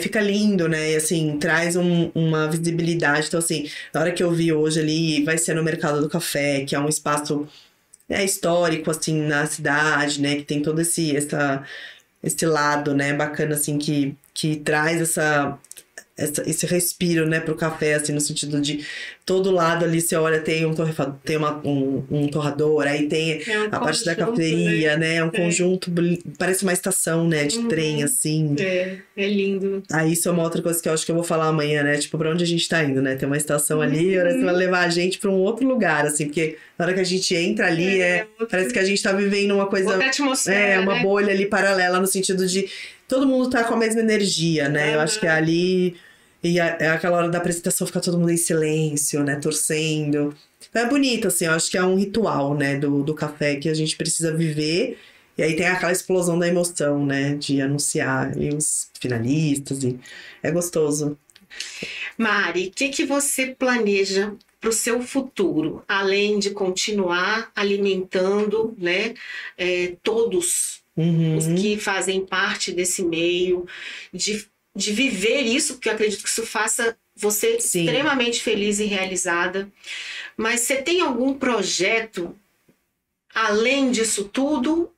Fica lindo, né? E assim, traz uma visibilidade. Então, assim, na hora que eu vi hoje ali, vai ser no Mercado do Café, que é um espaço histórico, assim, na cidade, né? Que tem todo esse lado, né? Bacana, assim, que traz esse respiro, né, pro café, assim, no sentido de todo lado ali, você olha, tem um torrador, aí tem a parte da cafeteria, né, um conjunto, parece uma estação, né, de trem, assim. É lindo. Aí isso é uma outra coisa que eu acho que eu vou falar amanhã, né, tipo, pra onde a gente tá indo, né, tem uma estação ali, a hora que você vai levar a gente pra um outro lugar, assim, porque na hora que a gente entra ali, parece que a gente tá vivendo uma coisa... Outra atmosfera, uma bolha ali paralela, no sentido de todo mundo tá com a mesma energia, né, eu acho que é ali... E é aquela hora da apresentação, fica todo mundo em silêncio, né? Torcendo. Então é bonito, assim. Eu acho que é um ritual, né? Do café que a gente precisa viver. E aí tem aquela explosão da emoção, né? De anunciar ali os finalistas. E é gostoso. Mari, o que você planeja para o seu futuro? Além de continuar alimentando, né? Todos os que fazem parte desse meio, de viver isso, porque eu acredito que isso faça você extremamente feliz e realizada. Mas você tem algum projeto além disso tudo?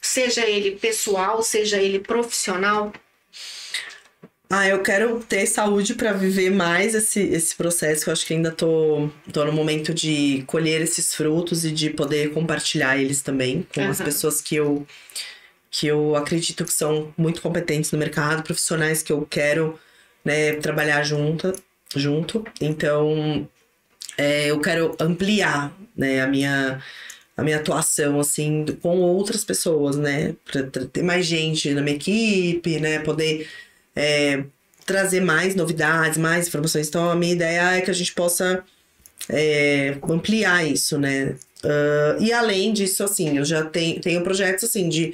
Seja ele pessoal, seja ele profissional? Eu quero ter saúde para viver mais esse processo, que eu acho que ainda tô no momento de colher esses frutos e de poder compartilhar eles também com as pessoas que eu que eu acredito que são muito competentes no mercado, profissionais que eu quero, né, trabalhar junto. Então, eu quero ampliar, né, a minha atuação, assim, com outras pessoas, né? Pra ter mais gente na minha equipe, né? Poder trazer mais novidades, mais informações. Então, a minha ideia é que a gente possa ampliar isso, né? E além disso, assim, eu já tenho projetos, assim, de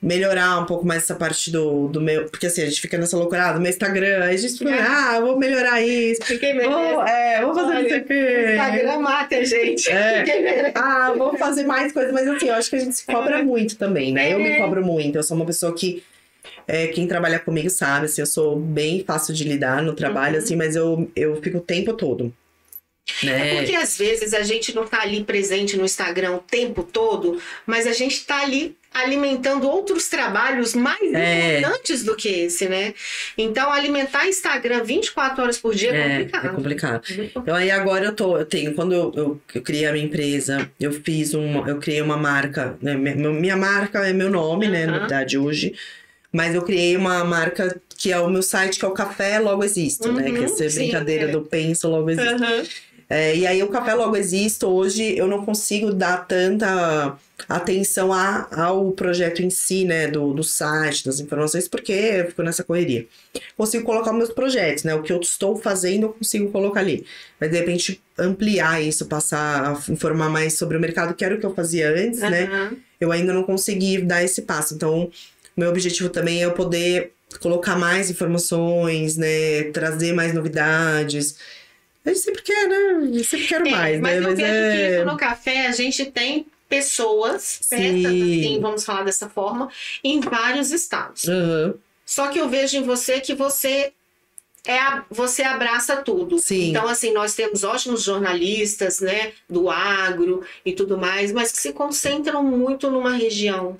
melhorar um pouco mais essa parte do meu... Porque, assim, a gente fica nessa loucura do meu Instagram. Aí a gente fica, vou melhorar isso. Vou fazer isso aqui. Instagram mata a gente. Vou fazer mais coisas. Mas, assim, eu acho que a gente se cobra muito também, né? Eu me cobro muito. Eu sou uma pessoa que... quem trabalha comigo sabe, assim, eu sou bem fácil de lidar no trabalho, assim, mas eu fico o tempo todo. Né? Porque às vezes a gente não tá ali presente no Instagram o tempo todo, mas a gente tá ali alimentando outros trabalhos mais importantes do que esse, né? Então, alimentar Instagram 24 horas por dia é complicado. É complicado. Então, aí agora quando eu criei a minha empresa, eu criei uma marca, né? Minha marca é meu nome, né? Na verdade, hoje. Mas eu criei uma marca que é o meu site, que é o Café Logo Existo, né? Que é essa brincadeira do penso, logo existo. E aí o Café Logo Existo, hoje eu não consigo dar tanta atenção ao projeto em si, né? Do site, das informações, porque eu fico nessa correria. Consigo colocar meus projetos, né? O que eu estou fazendo, eu consigo colocar ali. Mas de repente ampliar isso, passar a informar mais sobre o mercado, que era o que eu fazia antes, né? Eu ainda não consegui dar esse passo. Então, meu objetivo também é eu poder colocar mais informações, né? Trazer mais novidades. A gente sempre quer, né? Eu sempre quero mais, mas né? eu vejo que isso no café, a gente tem pessoas, assim, vamos falar dessa forma, em vários estados. Só que eu vejo em você que você abraça tudo. Sim. Então, assim, nós temos ótimos jornalistas, né? Do agro e tudo mais, mas que se concentram muito numa região.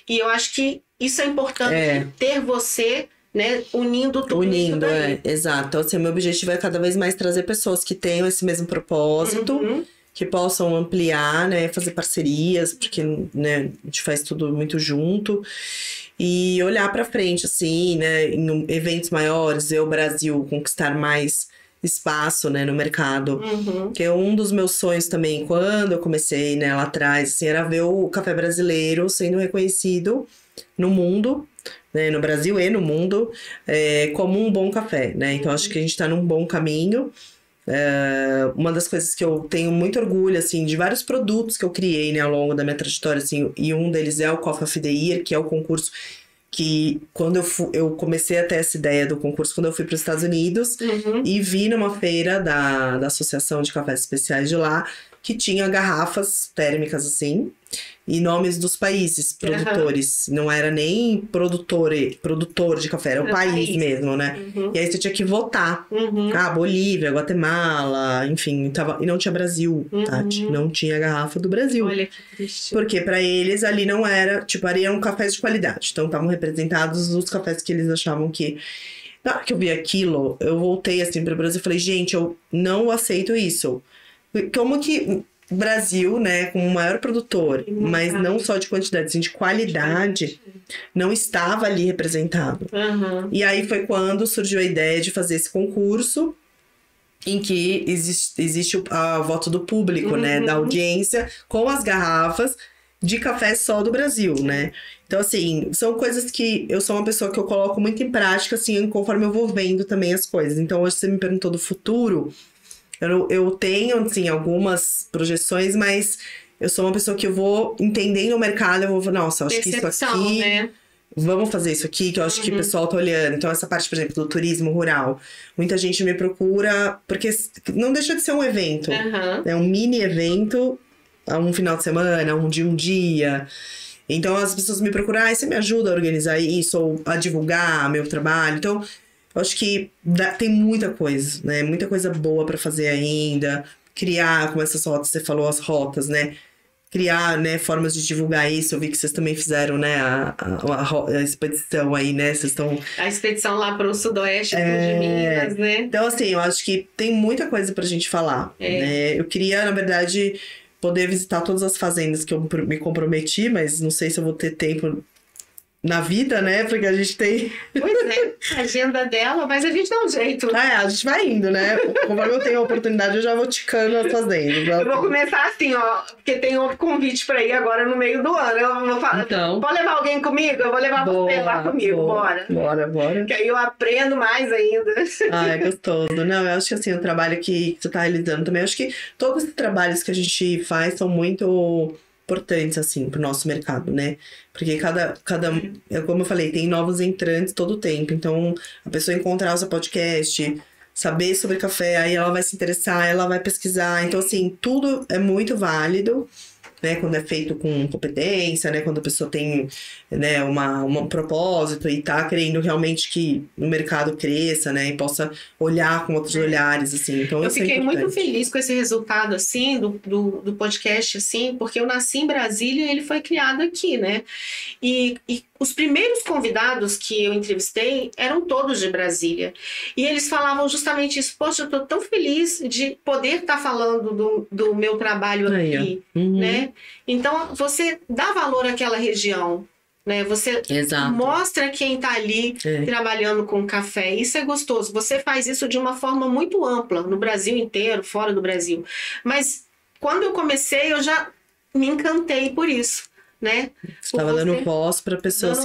E eu acho que isso é importante, ter você... né, unindo tudo isso daí. Exato. Então, assim, o meu objetivo é cada vez mais trazer pessoas que tenham esse mesmo propósito, que possam ampliar, né, fazer parcerias, porque, né, a gente faz tudo muito junto, e olhar pra frente, assim, né, em eventos maiores, o Brasil conquistar mais espaço, né, no mercado. Que é um dos meus sonhos também, quando eu comecei, né, lá atrás, assim, era ver o café brasileiro sendo reconhecido no mundo, né, no Brasil e no mundo, como um bom café, né? Então, acho que a gente está num bom caminho. Uma das coisas que eu tenho muito orgulho, assim, de vários produtos que eu criei, né, ao longo da minha trajetória, assim, e um deles é o Coffee of the Year, que é o concurso que, quando eu comecei a ter essa ideia do concurso, quando eu fui para os Estados Unidos, e vi numa feira da Associação de Cafés Especiais de lá, que tinha garrafas térmicas, assim, e nomes dos países produtores. Não era nem produtor de café, era o país mesmo, né? E aí você tinha que votar. Bolívia, Guatemala, enfim. E não tinha Brasil, Tati. Não tinha garrafa do Brasil. Olha que triste. Porque pra eles ali não era... Tipo, ali eram cafés de qualidade. Então estavam representados os cafés que eles achavam que... Na hora que eu vi aquilo, eu voltei assim pro Brasil e falei, gente, eu não aceito isso. Como que o Brasil, né, como o maior produtor, mas não só de quantidade, assim, de qualidade, não estava ali representado. E aí foi quando surgiu a ideia de fazer esse concurso, em que existe o voto do público, né, da audiência, com as garrafas de café só do Brasil, né? Então, assim, são coisas que eu sou uma pessoa que eu coloco muito em prática, assim, conforme eu vou vendo também as coisas. Então, hoje você me perguntou do futuro... Eu tenho, assim, algumas projeções, mas eu sou uma pessoa que eu vou entendendo o mercado, eu vou, nossa, eu acho que isso aqui... Né? Vamos fazer isso aqui, que eu acho que o pessoal tá olhando. Então, essa parte, por exemplo, do turismo rural. Muita gente me procura, porque não deixa de ser um evento. É um mini evento, um final de semana, um dia. Então, as pessoas me procuram, você me ajuda a organizar isso, ou a divulgar meu trabalho. Então... Eu acho que tem muita coisa, né? Muita coisa boa pra fazer ainda. Criar, como essas rotas, você falou, as rotas, né? Criar, né, formas de divulgar isso. Eu vi que vocês também fizeram, né, a expedição aí, né? Vocês estão... A expedição lá pro sudoeste de Minas, né? Então, assim, eu acho que tem muita coisa pra gente falar, né? Eu queria, na verdade, poder visitar todas as fazendas que eu me comprometi, mas não sei se eu vou ter tempo na vida, né? Porque a gente tem... Pois é, a agenda dela, mas a gente dá um jeito. A gente vai indo, né? Conforme eu tenho a oportunidade, eu já vou ticando as fazendas. Eu vou começar assim, ó, porque tem outro convite pra ir agora no meio do ano. Eu vou falar, então, pode levar alguém comigo? Eu vou levar você lá comigo, bora. Bora. Que aí eu aprendo mais ainda. É gostoso. Não, eu acho que assim, o trabalho que você tá realizando também, eu acho que todos os trabalhos que a gente faz são muito importantes, assim, pro nosso mercado, né? Porque como eu falei, tem novos entrantes todo o tempo. Então, a pessoa encontrar o seu podcast, saber sobre café, aí ela vai se interessar, ela vai pesquisar. Então, assim, tudo é muito válido, né? Quando é feito com competência, né? Quando a pessoa tem, né, um propósito e tá querendo realmente que o mercado cresça, né? E possa olhar com outros olhares, assim. Então, eu fiquei muito feliz com esse resultado, assim, do podcast, assim, porque eu nasci em Brasília e ele foi criado aqui, né? E os primeiros convidados que eu entrevistei eram todos de Brasília. E eles falavam justamente isso. Poxa, eu tô tão feliz de poder estar falando do meu trabalho aqui, né? Então, você dá valor àquela região, né? Você mostra quem está ali trabalhando com café. Isso é gostoso. Você faz isso de uma forma muito ampla, no Brasil inteiro, fora do Brasil. Mas, quando eu comecei, eu já me encantei por isso. Né? Você estava dando voz para pessoas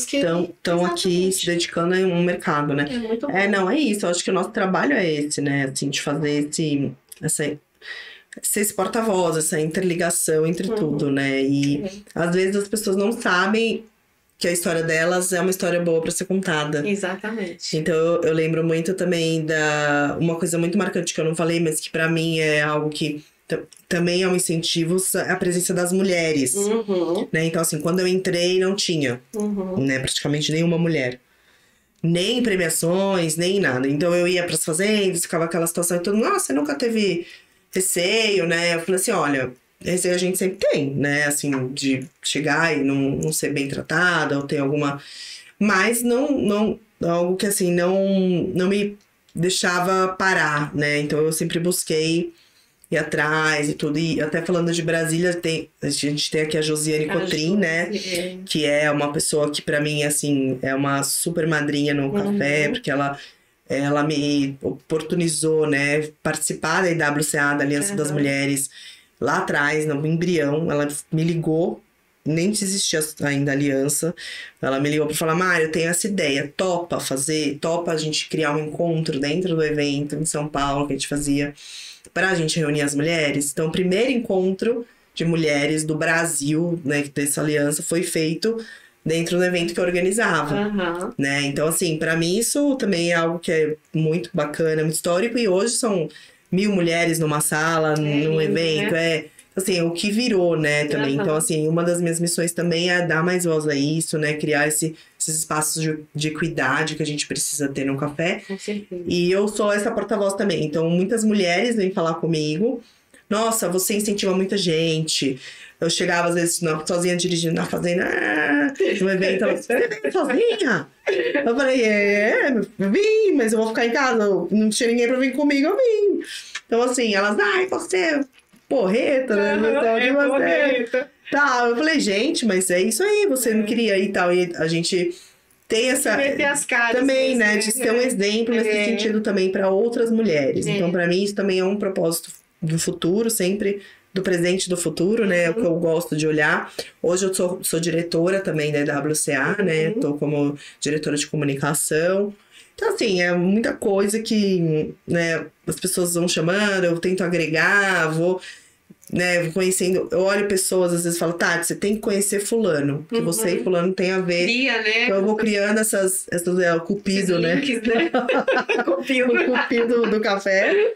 que estão aqui se dedicando a um mercado, né? É muito bom. Não, é isso. Eu acho que o nosso trabalho é esse, né? Assim, de fazer esse porta-voz, essa interligação entre tudo, né? E às vezes as pessoas não sabem que a história delas é uma história boa para ser contada. Exatamente. Então eu lembro muito também uma coisa muito marcante que eu não falei, mas que para mim é algo que também é um incentivo, a presença das mulheres, né? Então, assim, quando eu entrei, não tinha, né, praticamente nenhuma mulher. Nem premiações, nem nada. Então, eu ia para as fazendas, ficava aquela situação, e todo mundo, nossa, você nunca teve receio, né? Eu falei assim, olha, receio a gente sempre tem, né? Assim, de chegar e não ser bem tratada, ou ter alguma... Mas não algo que, assim, não me deixava parar, né? Então, eu sempre busquei ir atrás e tudo. E até falando de Brasília, a gente tem aqui a Josiane Cotrim, né? Que é uma pessoa que pra mim, assim, é uma super madrinha no café, porque ela me oportunizou, né? Participar da IWCA, da Aliança das Mulheres, lá atrás, no embrião. Ela me ligou, nem existia ainda a aliança. Ela me ligou pra falar, Mário, eu tenho essa ideia, topa a gente criar um encontro dentro do evento em São Paulo, que a gente fazia, para a gente reunir as mulheres. Então, o primeiro encontro de mulheres do Brasil, né, dessa aliança, foi feito dentro do evento que eu organizava, né? Então, assim, para mim isso também é algo que é muito bacana, muito histórico, e hoje são 1000 mulheres numa sala, num evento, né? Assim, o que virou, né, também. Então, assim, uma das minhas missões também é dar mais voz a isso, né, criar esses espaços de equidade que a gente precisa ter no café. Com certeza. E eu sou essa porta-voz também. Então, muitas mulheres vêm falar comigo. Nossa, você incentiva muita gente. Eu chegava, às vezes, sozinha dirigindo na fazenda, no evento, ela disse, você vem sozinha? Eu falei, eu vim, mas eu vou ficar em casa. Não tinha ninguém pra vir comigo, eu vim. Então, assim, elas, você... porreta, né? Porreta. Tá, eu falei, gente, mas é isso aí, você não queria ir e tal. E a gente tem essa... as caras também, né? De ser um exemplo nesse sentido também para outras mulheres. Então, para mim, isso também é um propósito do futuro, sempre do presente e do futuro, né? É o que eu gosto de olhar. Hoje eu sou diretora também da WCA, né? Tô como diretora de comunicação. Então, assim, é muita coisa que, né, as pessoas vão chamando, eu tento agregar, vou, né, conhecendo. Eu olho pessoas, às vezes falo, Tati, você tem que conhecer fulano, porque você e fulano tem a ver. Né? Então eu vou criando o cupido, né? Links, né? O cupido do café,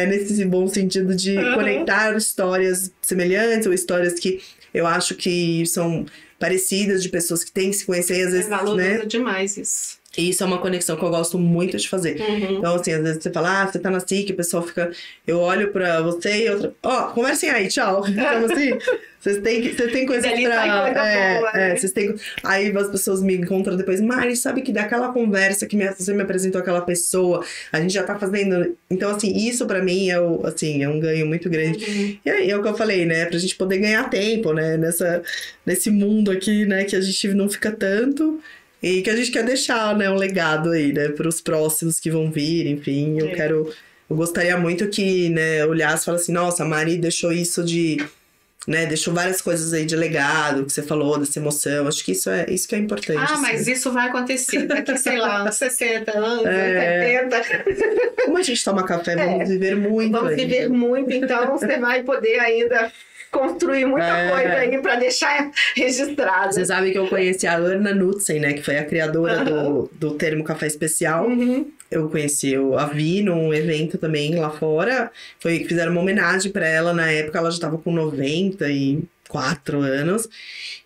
nesse bom sentido de conectar histórias semelhantes ou histórias que eu acho que são parecidas, de pessoas que têm que se conhecer, às vezes, valoriza né? demais isso. E isso é uma conexão que eu gosto muito de fazer. Então, assim, às vezes você fala, você tá na SIC, o pessoal fica... Eu olho pra você e outra... Conversem aí, tchau. Então, assim, vocês têm coisas pra... Vocês têm... Aí as pessoas me encontram depois, Mari, sabe que daquela conversa que você me apresentou aquela pessoa, a gente já tá fazendo... Então, assim, isso pra mim é um ganho muito grande. E aí, é o que eu falei, né? Pra gente poder ganhar tempo, né? Nesse mundo aqui, né? Que a gente não fica tanto... E que a gente quer deixar, né, um legado aí, né, para os próximos que vão vir, enfim. Eu gostaria muito que, né, olhasse e falasse assim, nossa, a Mari deixou isso deixou várias coisas aí de legado, que você falou, dessa emoção. Acho que isso que é importante. Assim. Mas isso vai acontecer daqui, sei lá, uns 60 anos, 70. Como a gente toma café, vamos viver muito. Vamos viver muito, então você vai poder ainda... construir muita coisa aí pra deixar registrado. Você sabe que eu conheci a Ana Nutzen, né? Que foi a criadora do termo café especial. Eu conheci, eu a vi num evento também lá fora. Fizeram uma homenagem pra ela. Na época ela já tava com 94 anos.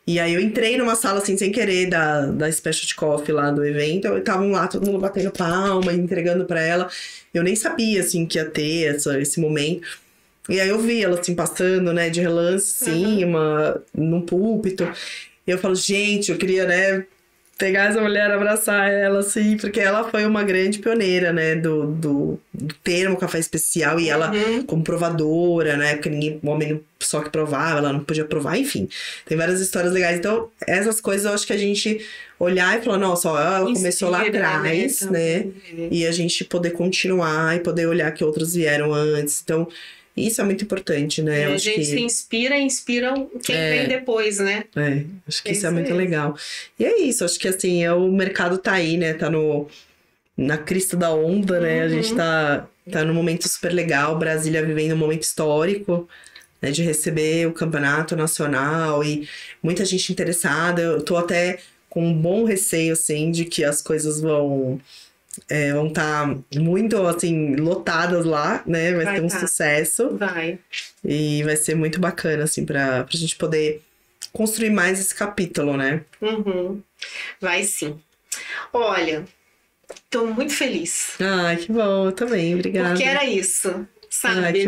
E aí eu entrei numa sala assim, sem querer, da Specialty Coffee lá do evento. Estavam lá, todo mundo batendo palma, entregando pra ela. Eu nem sabia, assim, que ia ter esse momento. E aí eu vi ela, assim, passando, né, de relance, assim, num púlpito. E eu falo, gente, eu queria, né, pegar essa mulher, abraçar ela, assim, porque ela foi uma grande pioneira, né, do termo café especial. E ela, como provadora, né, porque o homem só que provava, ela não podia provar, enfim. Tem várias histórias legais. Então, essas coisas eu acho que a gente olhar e falar, nossa, ó, ela começou lá atrás, né, e a gente poder continuar e poder olhar que outros vieram antes. Então... Isso é muito importante, né? A gente se inspira e inspiram quem vem depois, né? Acho que isso é muito legal. E é isso, acho que assim, o mercado tá aí, né? Tá na crista da onda, né? A gente tá num momento super legal, Brasília vivendo um momento histórico, né? De receber o campeonato nacional e muita gente interessada. Eu tô até com um bom receio, assim, de que as coisas vão estar muito, assim, lotadas lá, né? Vai ter um sucesso. E vai ser muito bacana, assim, pra gente poder construir mais esse capítulo, né? Vai sim. Olha, tô muito feliz. Que bom, eu também, obrigada. Porque era isso. Sabe,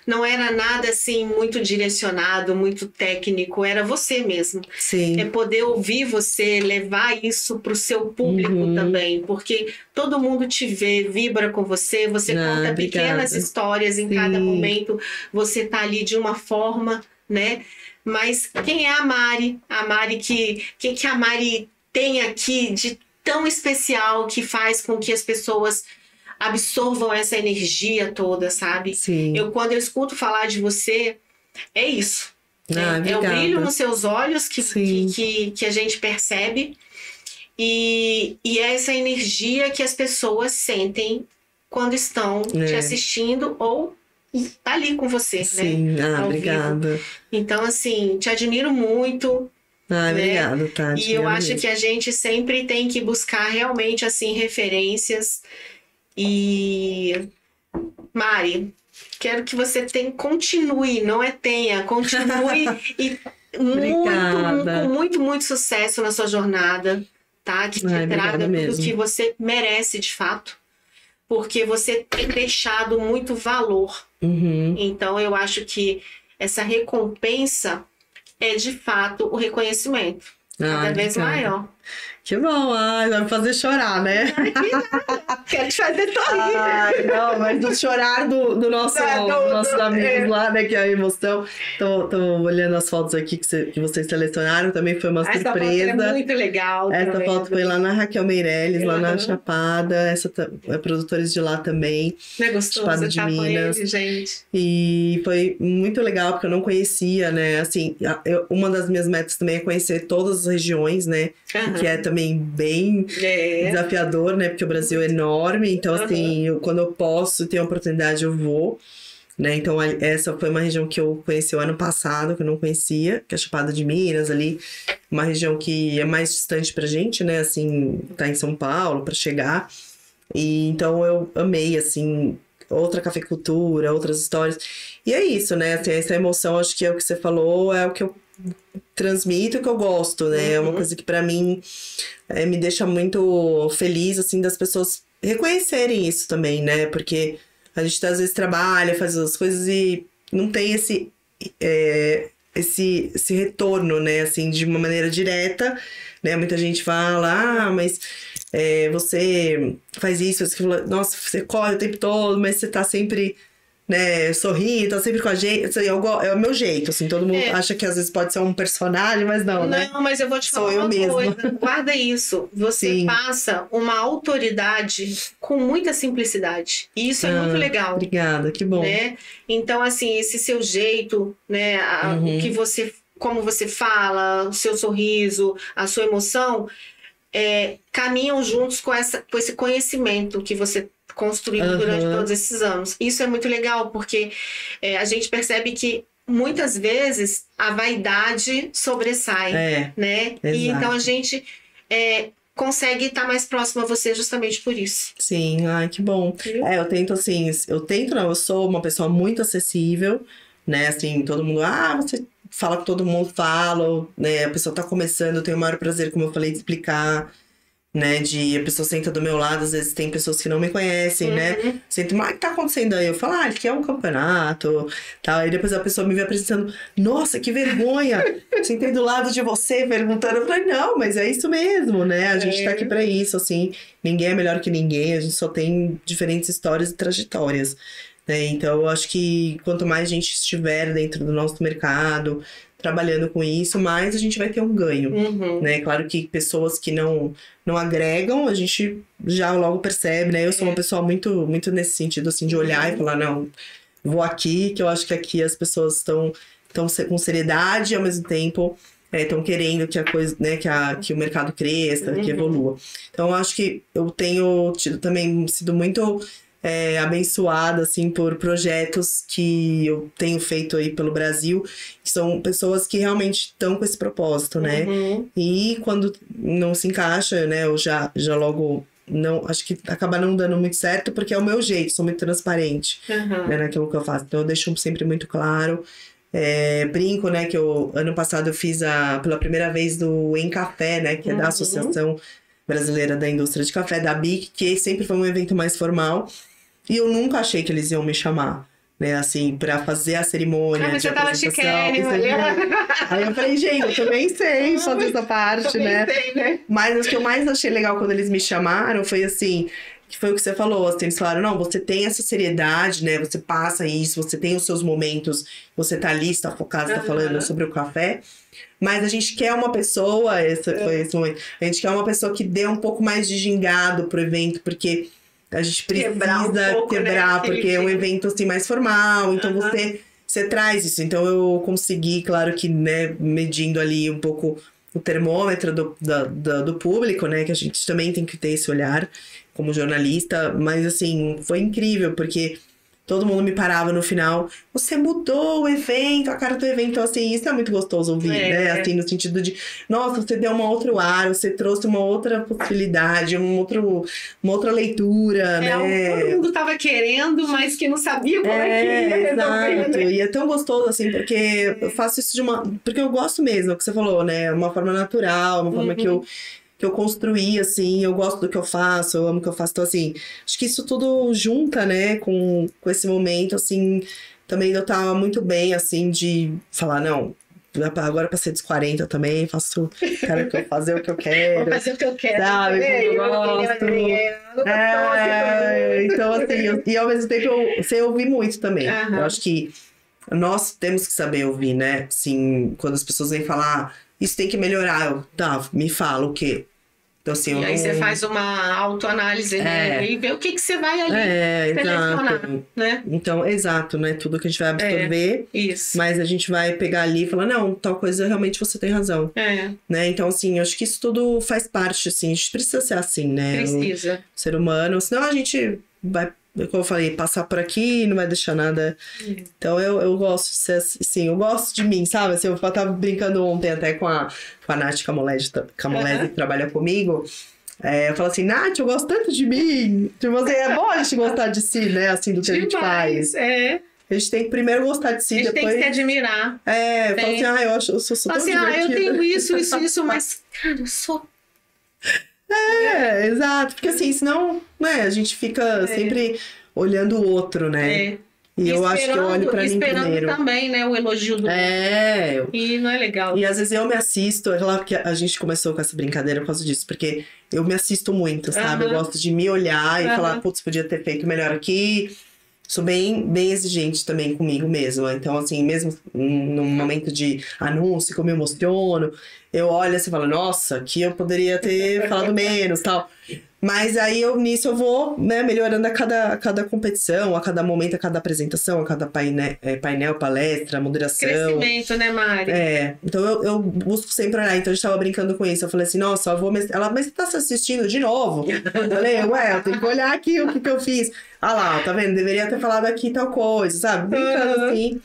não era nada assim muito direcionado, muito técnico, era você mesmo. Sim. É poder ouvir você, levar isso pro seu público também, porque todo mundo te vê, vibra com você, você conta pequenas histórias em cada momento, você tá ali de uma forma, né? Mas quem é a Mari? A Mari que a Mari tem aqui de tão especial que faz com que as pessoas absorvam essa energia toda, sabe? Sim. Quando eu escuto falar de você, é isso. É o brilho nos seus olhos que a gente percebe e é essa energia que as pessoas sentem quando estão te assistindo ou ali com você, Sim. né? Obrigada. Então, assim, te admiro muito. Obrigada, Tati. E eu acho que a gente sempre tem que buscar realmente, assim, referências. E Mari, quero que você continue e muito sucesso na sua jornada, tá? Que te traga tudo que você merece de fato, porque você tem deixado muito valor. Então eu acho que essa recompensa é de fato o reconhecimento cada vez maior. Que bom, vai me fazer chorar, né? Quero te fazer sorrir. Não, mas do chorar dos nossos amigos lá, né? Que é a emoção. Tô olhando as fotos aqui que vocês selecionaram, também foi uma surpresa. Essa foto é muito legal. Essa foto foi lá na Raquel Meirelles, lá na Chapada. Essa é produtores de lá também. É gostoso Chapada de Minas. Com ele, gente. E foi muito legal, porque eu não conhecia, né? Assim, uma das minhas metas também é conhecer todas as regiões, né? Que é também bem desafiador, né? Porque o Brasil é enorme, então assim, quando eu posso, tenho a oportunidade, eu vou, né? Então essa foi uma região que eu conheci o ano passado, que eu não conhecia, que é a Chapada de Minas ali, uma região que é mais distante pra gente, né? Assim, tá em São Paulo pra chegar, e então eu amei, assim, outra cafeicultura, outras histórias, e é isso, né? Assim, essa emoção, acho que é o que você falou, é o que eu transmito o que eu gosto, né? É uma coisa que pra mim me deixa muito feliz, assim, das pessoas reconhecerem isso também, né? Porque a gente às vezes trabalha, faz as coisas e não tem esse retorno, né? Assim, de uma maneira direta, né? Muita gente fala, mas você faz isso, você fala, nossa, você corre o tempo todo, mas você tá sempre, né, sorrindo, tá sempre com a gente. Assim, é o meu jeito, assim, todo mundo acha que às vezes pode ser um personagem, mas não, né? Não, mas eu vou te falar uma coisa. Guarda isso. Você passa uma autoridade com muita simplicidade. E isso é muito legal. Obrigada, que bom. Né? Então, assim, esse seu jeito, né, o que você, como você fala, o seu sorriso, a sua emoção, caminham juntos com esse conhecimento que você construiu durante todos esses anos. Isso é muito legal, porque a gente percebe que muitas vezes a vaidade sobressai, né? Exato. E então a gente consegue estar mais próximo a você justamente por isso. Sim, ai, que bom. Eu tento assim, eu sou uma pessoa muito acessível, né? Assim, todo mundo, você fala que todo mundo fala, né? A pessoa tá começando, eu tenho o maior prazer, como eu falei, de explicar, né? A pessoa senta do meu lado, às vezes tem pessoas que não me conhecem, né? Sento, mas o que tá acontecendo aí? Eu falo, aqui é um campeonato, tal. Aí depois a pessoa me vê apresentando, nossa, que vergonha! Sentei do lado de você perguntando. Eu falei, não, mas é isso mesmo, né? A gente tá aqui pra isso, assim. Ninguém é melhor que ninguém, a gente só tem diferentes histórias e trajetórias, né? Então, eu acho que quanto mais gente estiver dentro do nosso mercado, trabalhando com isso, mais a gente vai ter um ganho, né? Claro que pessoas que não agregam, a gente já logo percebe, né? Eu sou uma pessoa muito, muito nesse sentido, assim, de olhar e falar, não, vou aqui, que eu acho que aqui as pessoas estão com seriedade e ao mesmo tempo estão querendo que a coisa, né, que o mercado cresça, que evolua. Então, eu acho que eu tenho sido muito abençoada, assim, por projetos que eu tenho feito aí pelo Brasil, que são pessoas que realmente estão com esse propósito, né? E quando não se encaixa, né, eu já logo não, acho que acaba não dando muito certo, porque é o meu jeito, sou muito transparente, né, naquilo que eu faço. Então eu deixo sempre muito claro. Brinco, né, que ano passado eu fiz pela primeira vez do Em Café, né, que é da Associação Brasileira da Indústria de Café, da ABIC, que sempre foi um evento mais formal. E eu nunca achei que eles iam me chamar, né, assim, pra fazer a cerimônia de apresentação. Aí eu falei, gente, eu também sei fazer essa parte, né? Mas o que eu mais achei legal quando eles me chamaram foi assim, que foi o que você falou, assim, eles falaram, não, você tem essa seriedade, né, você passa isso, você tem os seus momentos, você tá ali, está focado, está falando sobre o café, mas a gente quer uma pessoa, foi esse momento, a gente quer uma pessoa que dê um pouco mais de gingado pro evento, porque a gente precisa quebrar, né? Porque é um evento assim mais formal, então você traz isso. Então eu consegui, claro que, né, medindo ali um pouco o termômetro do público, né, que a gente também tem que ter esse olhar como jornalista, mas assim, foi incrível, porque todo mundo me parava no final, você mudou o evento, a cara do evento, então, assim, isso é muito gostoso ouvir, né, assim, no sentido de, nossa, você deu um outro ar, você trouxe uma outra possibilidade, uma outra leitura, né. Todo mundo tava querendo, mas que não sabia como é que ia resolver, né? E é tão gostoso, assim, porque eu faço isso porque eu gosto mesmo, é o que você falou, né, uma forma natural, uma forma que eu construí, assim, eu gosto do que eu faço, eu amo o que eu faço. Então, assim, acho que isso tudo junta, né, com esse momento, assim, também eu tava muito bem, assim, de falar, não, agora passei dos 40 também, quero fazer o que eu quero. Vou fazer o que eu quero. Sabe, eu gosto. Então, assim, e ao mesmo tempo eu sei ouvir muito também. Eu acho que nós temos que saber ouvir, né, assim, quando as pessoas vêm falar, isso tem que melhorar, me fala o quê? Então, assim, e aí você faz uma autoanálise, né? E vê o que você vai ali selecionar, né? Então, exato, né? Tudo que a gente vai absorver, isso. Mas a gente vai pegar ali e falar, não, tal coisa realmente você tem razão. Né? Então, assim, eu acho que isso tudo faz parte, assim, a gente precisa ser assim, né? Precisa. O ser humano, senão a gente vai, como eu falei, passar por aqui e não vai deixar nada. Então eu gosto de ser assim, eu gosto de mim, sabe? Assim, eu tava brincando ontem até com a Nath Camolese, que trabalha comigo. Eu falo assim, Nath, eu gosto tanto de mim. Tipo assim, é bom a gente gostar de si, né? Assim, do que a gente faz. A gente tem que primeiro gostar de si, A gente depois... tem que se admirar. Fala assim, eu sou super assim, eu tenho isso, mas, cara, eu sou... Exato. Porque assim, senão, né, a gente fica sempre olhando o outro, né? E eu acho que eu olho pra mim primeiro. Esperando também, né, o elogio do outro. E não é legal. E às vezes eu me assisto, é claro que a gente começou com essa brincadeira por causa disso, porque eu me assisto muito, sabe? Eu gosto de me olhar e falar, putz, podia ter feito melhor aqui. Sou bem exigente também comigo mesma. Então, assim, mesmo num momento de anúncio que eu me emociono, eu olho assim e falo, nossa, aqui eu poderia ter falado menos, tal. Mas aí nisso eu vou, né, melhorando a cada competição, a cada momento, a cada apresentação, a cada painel, palestra, moderação. Crescimento, né, Mari? Então eu busco sempre olhar. Então a gente tava brincando com isso. Eu falei assim, nossa, eu vou... Ela, mas você tá se assistindo de novo? Eu falei, eu tenho que olhar aqui o que eu fiz. Ah lá, tá vendo? Deveria ter falado aqui tal coisa, sabe? Brincando assim.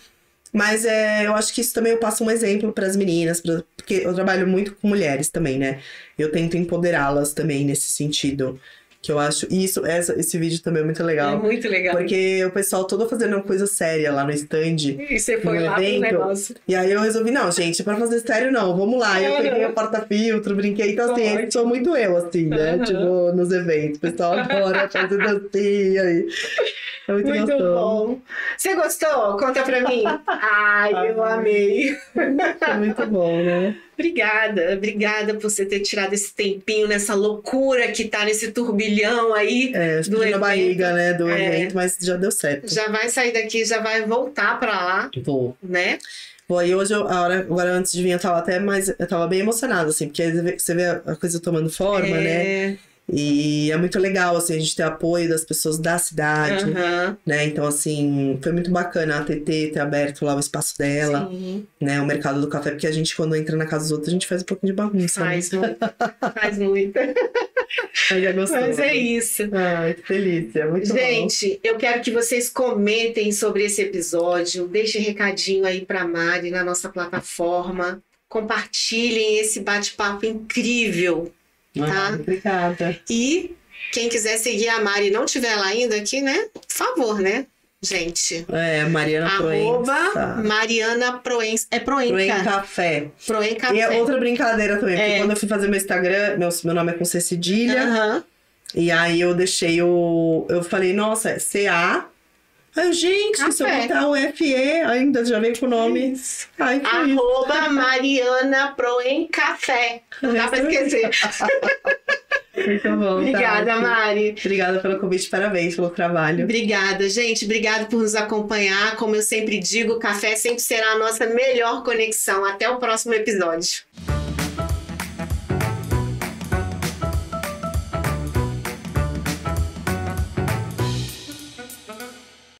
Mas eu acho que isso também eu passo um exemplo para as meninas, porque eu trabalho muito com mulheres também, né? Eu tento empoderá-las também nesse sentido. Que eu acho... E esse vídeo também é muito legal. É muito legal. Porque o pessoal todo fazendo uma coisa séria lá no stand. E você foi lá pro negócio. E aí eu resolvi, não, gente, pra fazer sério não, vamos lá. E eu peguei a porta-filtro, brinquei. Então assim, eu sou muito eu, assim, né? Tipo, nos eventos. O pessoal adora fazer dancinha aí. É muito bom. Você gostou? Conta pra mim. Ai, eu amei. É muito bom, né? Obrigada por você ter tirado esse tempinho nessa loucura que tá nesse turbilhão aí do evento. Na barriga, né, do evento, mas já deu certo. Já vai sair daqui, já vai voltar pra lá. Vou. Né? Bom, e hoje, agora antes de vir, eu tava bem emocionada, assim, porque você vê a coisa tomando forma, né? E é muito legal, assim, a gente ter apoio das pessoas da cidade, né? Então, assim, foi muito bacana a TT ter aberto lá o espaço dela, né? O mercado do café, porque a gente, quando entra na casa dos outros, a gente faz um pouquinho de bagunça. Faz muito. Mas é gostoso. Mas é isso. Ai, que delícia, muito gente, bom. eu quero que vocês comentem sobre esse episódio, deixem recadinho aí pra Mari na nossa plataforma, compartilhem esse bate-papo incrível. Tá? Obrigada. E quem quiser seguir a Mari e não tiver ela ainda aqui, né? Por favor, né? Gente. Mariana Proença. Mariana Proença. É Proenca. Proencafé. Proencafé. E é outra brincadeira também, porque quando eu fui fazer meu Instagram, meu nome é com C cedilha. E aí eu deixei eu falei, nossa, é CA. Aí, gente, se eu botar o FE, ainda já veio com o nome. Ai, Mariana Proencafé. Não dá pra esquecer. Muito bom. Obrigada, Mari. Obrigada pelo convite, parabéns pelo trabalho. Obrigada, gente. Obrigada por nos acompanhar. Como eu sempre digo, o café sempre será a nossa melhor conexão. Até o próximo episódio.